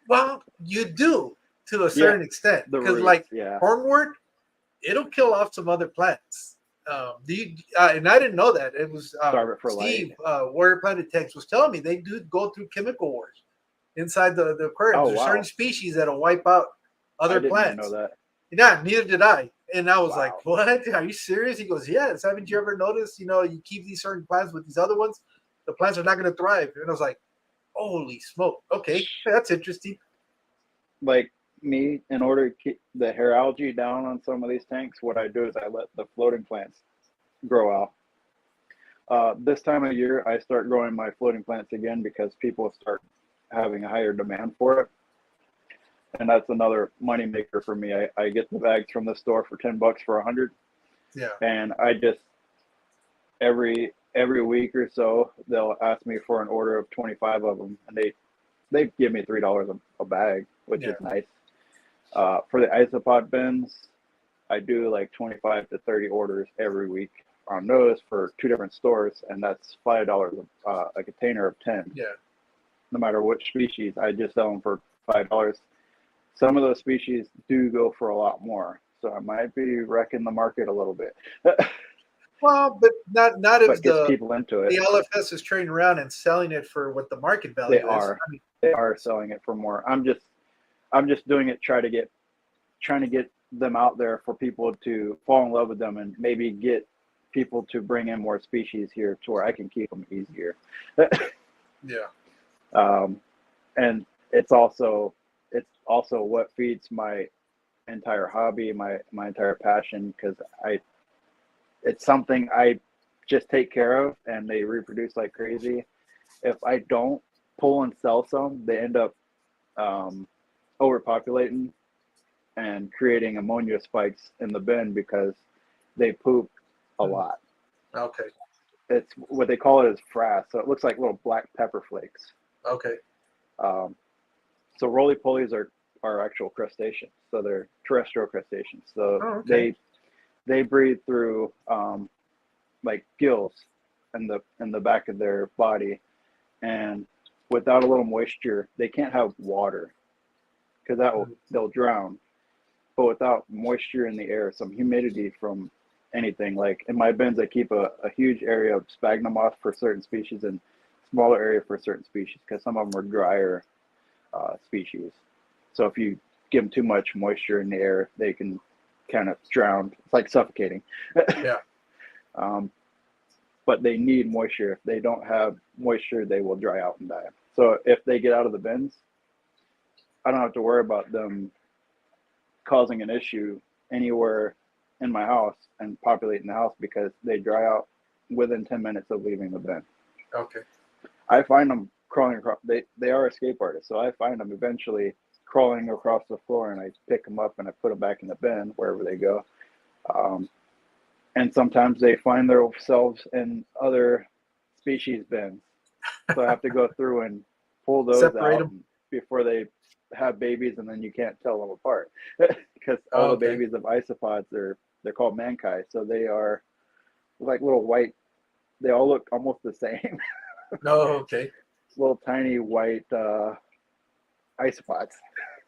Well, you do to a certain extent, because hornwort, it'll kill off some other plants. Do you, and I didn't know that. It was Starve it for Steve, light. Warrior Planet Text, was telling me they do go through chemical wars inside the aquariums. Oh, There's certain wow. species that'll wipe out I other didn't even know plants. that. Yeah, neither did I. And I was like, Wow. "What? Are you serious?" He goes, "Yes. Haven't you ever noticed? You know, you keep these certain plants with these other ones, the plants are not going to thrive." And I was like, "Holy smoke! Okay, that's interesting." Like me, in order to keep the hair algae down on some of these tanks, what I do is I let the floating plants grow out. This time of year, I start growing my floating plants again because people start having a higher demand for it. And that's another money maker for me. I get the bags from the store for $10 for 100. Yeah. And I just, every week or so, they'll ask me for an order of 25 of them. And they give me $3 a bag, which is nice. For the isopod bins, I do like 25 to 30 orders every week on those for 2 different stores, and that's $5 a container of 10. Yeah. No matter which species, I just sell them for $5. Some of those species do go for a lot more, so I might be wrecking the market a little bit. Well, but not if But gets people into it. the LFS is trading around and selling it for what the market value They is. are. I mean, They are selling it for more. I'm just doing it trying to get them out there for people to fall in love with them and maybe get people to bring in more species here to where I can keep them easier. yeah. And it's also what feeds my entire hobby, my entire passion, because it's something I just take care of, and they reproduce like crazy. If I don't pull and sell some, they end up overpopulating and creating ammonia spikes in the bin because they poop a lot. Okay. It's what they call it is frass, so it looks like little black pepper flakes. Okay. So roly-polies are actual crustaceans, so they're terrestrial crustaceans. So they breathe through like gills in the back of their body, and without a little moisture, they can't have water because they'll drown. But without moisture in the air, some humidity from anything, like in my bins, I keep a huge area of sphagnum moss for certain species and smaller area for certain species because some of them are drier species. So if you give them too much moisture in the air, they can kind of drown. It's like suffocating. Yeah. But they need moisture. If they don't have moisture, they will dry out and die. So if they get out of the bins, I don't have to worry about them causing an issue anywhere in my house and populating the house because they dry out within 10 minutes of leaving the bin. Okay. I find them crawling across. They are escape artists, so I find them eventually crawling across the floor, and I pick them up and I put them back in the bin wherever they go. And sometimes they find themselves in other species bins, so I have to go through and pull those Separate out them before they have babies, and then you can't tell them apart because all the babies of isopods they're called mankai, so they are like little white. They all look almost the same. Oh, okay. Little tiny white isopods,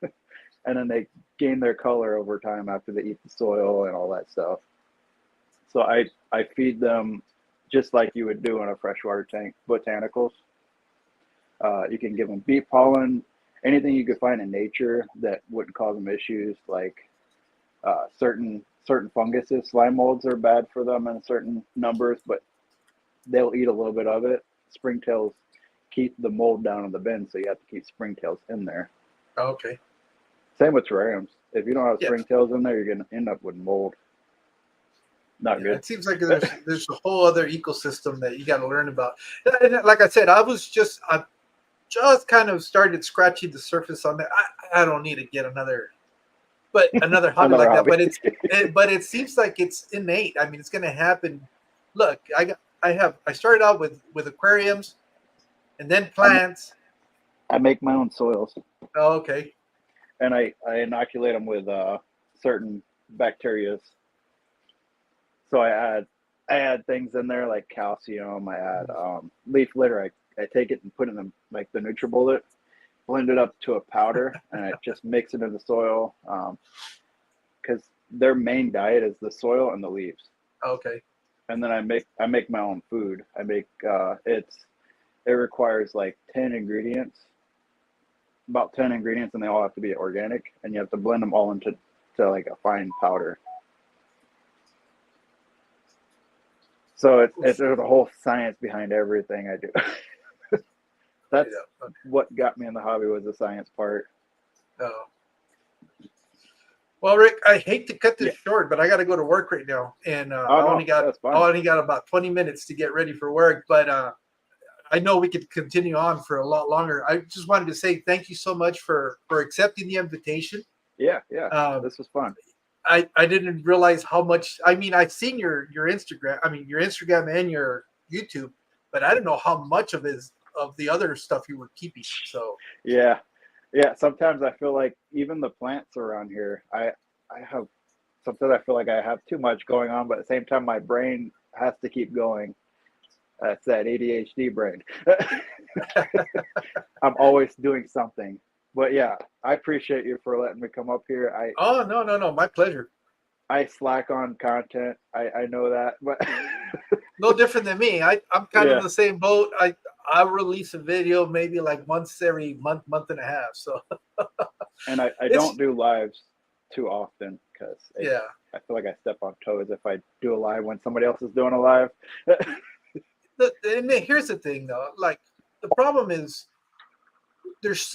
and then they gain their color over time after they eat the soil and all that stuff. So I feed them just like you would do in a freshwater tank, botanicals. You can give them beet pollen, anything you could find in nature that wouldn't cause them issues, like certain funguses. Slime molds are bad for them in certain numbers, but they'll eat a little bit of it. Springtails keep the mold down in the bin, so you have to keep springtails in there. Okay. Same with terrariums. If you don't have springtails in there, you're going to end up with mold. Not good. It seems like there's a whole other ecosystem that you got to learn about. And like I said, I just kind of started scratching the surface on that. I don't need to get another hobby like that, but it seems like it's innate. I mean, it's going to happen. Look, I started out with aquariums, and then plants. I make my own soils. Oh, okay. And I inoculate them with certain bacteria. So I add things in there like calcium. I add leaf litter. I take it and put it in like the NutriBullet, blend it up to a powder, and I just mix it in the soil because their main diet is the soil and the leaves. Okay. And then I make my own food. I make it requires like 10 ingredients, about 10 ingredients, and they all have to be organic, and you have to blend them all into like a fine powder. So there's a whole science behind everything I do. That's what got me in the hobby, was the science part. Oh. Well, Rick, I hate to cut this short, but I got to go to work right now, and I only got about 20 minutes to get ready for work. But I know we could continue on for a lot longer. I just wanted to say thank you so much for accepting the invitation. Yeah, this was fun. I didn't realize how much. I mean, I've seen your Instagram. I mean, your Instagram and your YouTube, but I didn't know how much of the other stuff you were keeping. So yeah. Sometimes I feel like even the plants around here, I have sometimes I feel like I have too much going on, but at the same time, my brain has to keep going. That's that ADHD brain. I'm always doing something. But yeah, I appreciate you for letting me come up here. Oh, no, my pleasure. I slack on content. I know that, but no different than me. I'm kind of in the same boat. I release a video maybe like once every month and a half. So and I don't do lives too often because I feel like I step on toes if I do a live when somebody else is doing a live. And here's the thing though, like the problem is there's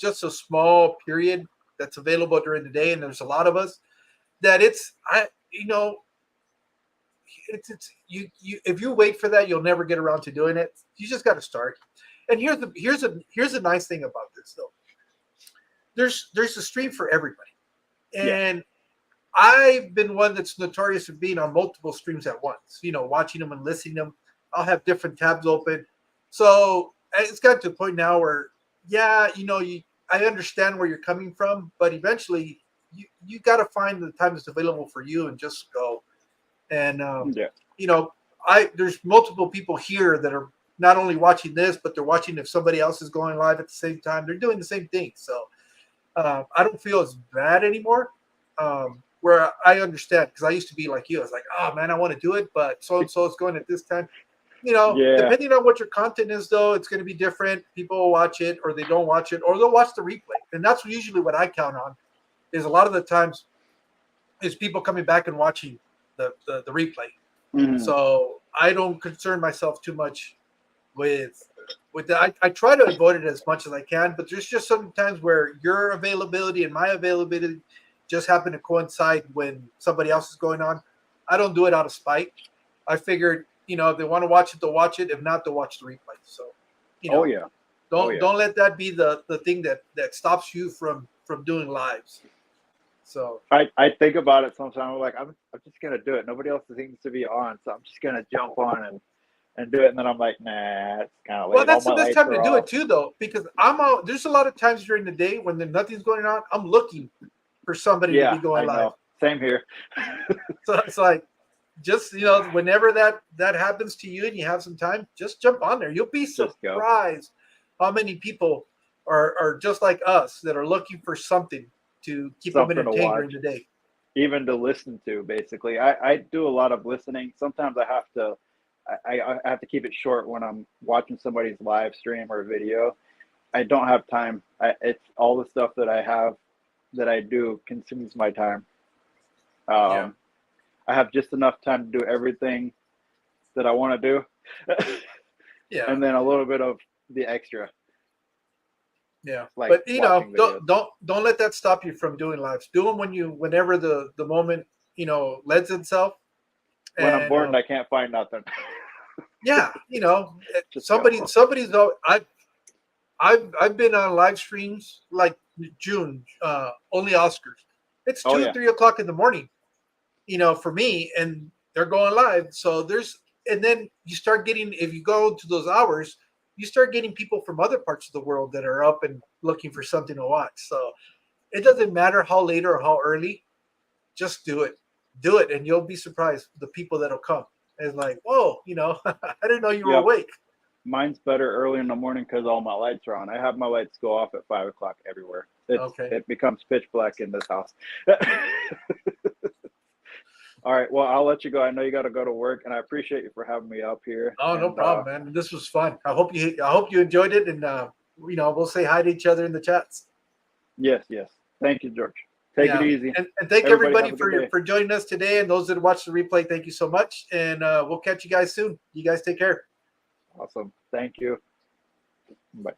just a small period that's available during the day, and there's a lot of us that it's if you wait for that, you'll never get around to doing it. You just got to start. And here's a nice thing about this though. There's a stream for everybody, and I've been one that's notorious for being on multiple streams at once. Watching them and listening to them. I'll have different tabs open, so it's got to a point now where I understand where you're coming from, but eventually you got to find the time that's available for you and just go. And there's multiple people here that are not only watching this, but they're watching if somebody else is going live at the same time. They're doing the same thing, so I don't feel as bad anymore. Where I understand, because I used to be like you. I was like, oh man, I want to do it, but so and so is going at this time. Depending on what your content is, though, it's going to be different. People will watch it, or they don't watch it, or they'll watch the replay. And that's usually what I count on. Is a lot of the times is people coming back and watching the replay. Mm-hmm. So I don't concern myself too much with that. I try to avoid it as much as I can, but there's just sometimes where your availability and my availability just happen to coincide when somebody else is going on. I don't do it out of spite. I figured, if they want to watch it, they'll watch it. If not, they'll watch the replay. So, don't let that be the thing that stops you from doing lives. So I think about it sometimes. Like I'm just gonna do it. Nobody else seems to be on, so I'm just gonna jump on and do it. And then I'm like, nah, it's kind of late. Well, that's the best time to do it too, though, because I'm out. There's a lot of times during the day when nothing's going on. I'm looking for somebody to be going live. Know. Same here. So it's like, just whenever that happens to you and you have some time, just jump on there. You'll be surprised how many people are just like us that are looking for something to keep them entertained during the day. Even to listen to, basically. I do a lot of listening. Sometimes I have to keep it short when I'm watching somebody's live stream or video. I don't have time. It's all the stuff that I do consumes my time. I have just enough time to do everything that I want to do. And then a little bit of the extra. Yeah. But don't let that stop you from doing lives. Do them whenever the moment, lends itself. When I'm bored and I can't find nothing. Somebody's I've been on live streams like June, only Oscars. It's 2-3 o'clock in the morning, for me, and they're going live. So and then you start getting, if you go to those hours, you start getting people from other parts of the world that are up and looking for something to watch. So it doesn't matter how late or how early, just do it, and you'll be surprised the people that'll come. It's like, whoa, I didn't know you were awake. Mine's better early in the morning because all my lights are on. I have my lights go off at 5 o'clock everywhere. It becomes pitch black in this house. All right. Well, I'll let you go. I know you got to go to work, and I appreciate you for having me up here. Oh, no And, problem, man. This was fun. I hope you enjoyed it, and we'll say hi to each other in the chats. Yes, yes. Thank you, George. Take it easy. And thank Everybody everybody have a good day. for joining us today, and those that watch the replay, thank you so much. And we'll catch you guys soon. You guys take care. Awesome. Thank you. Bye.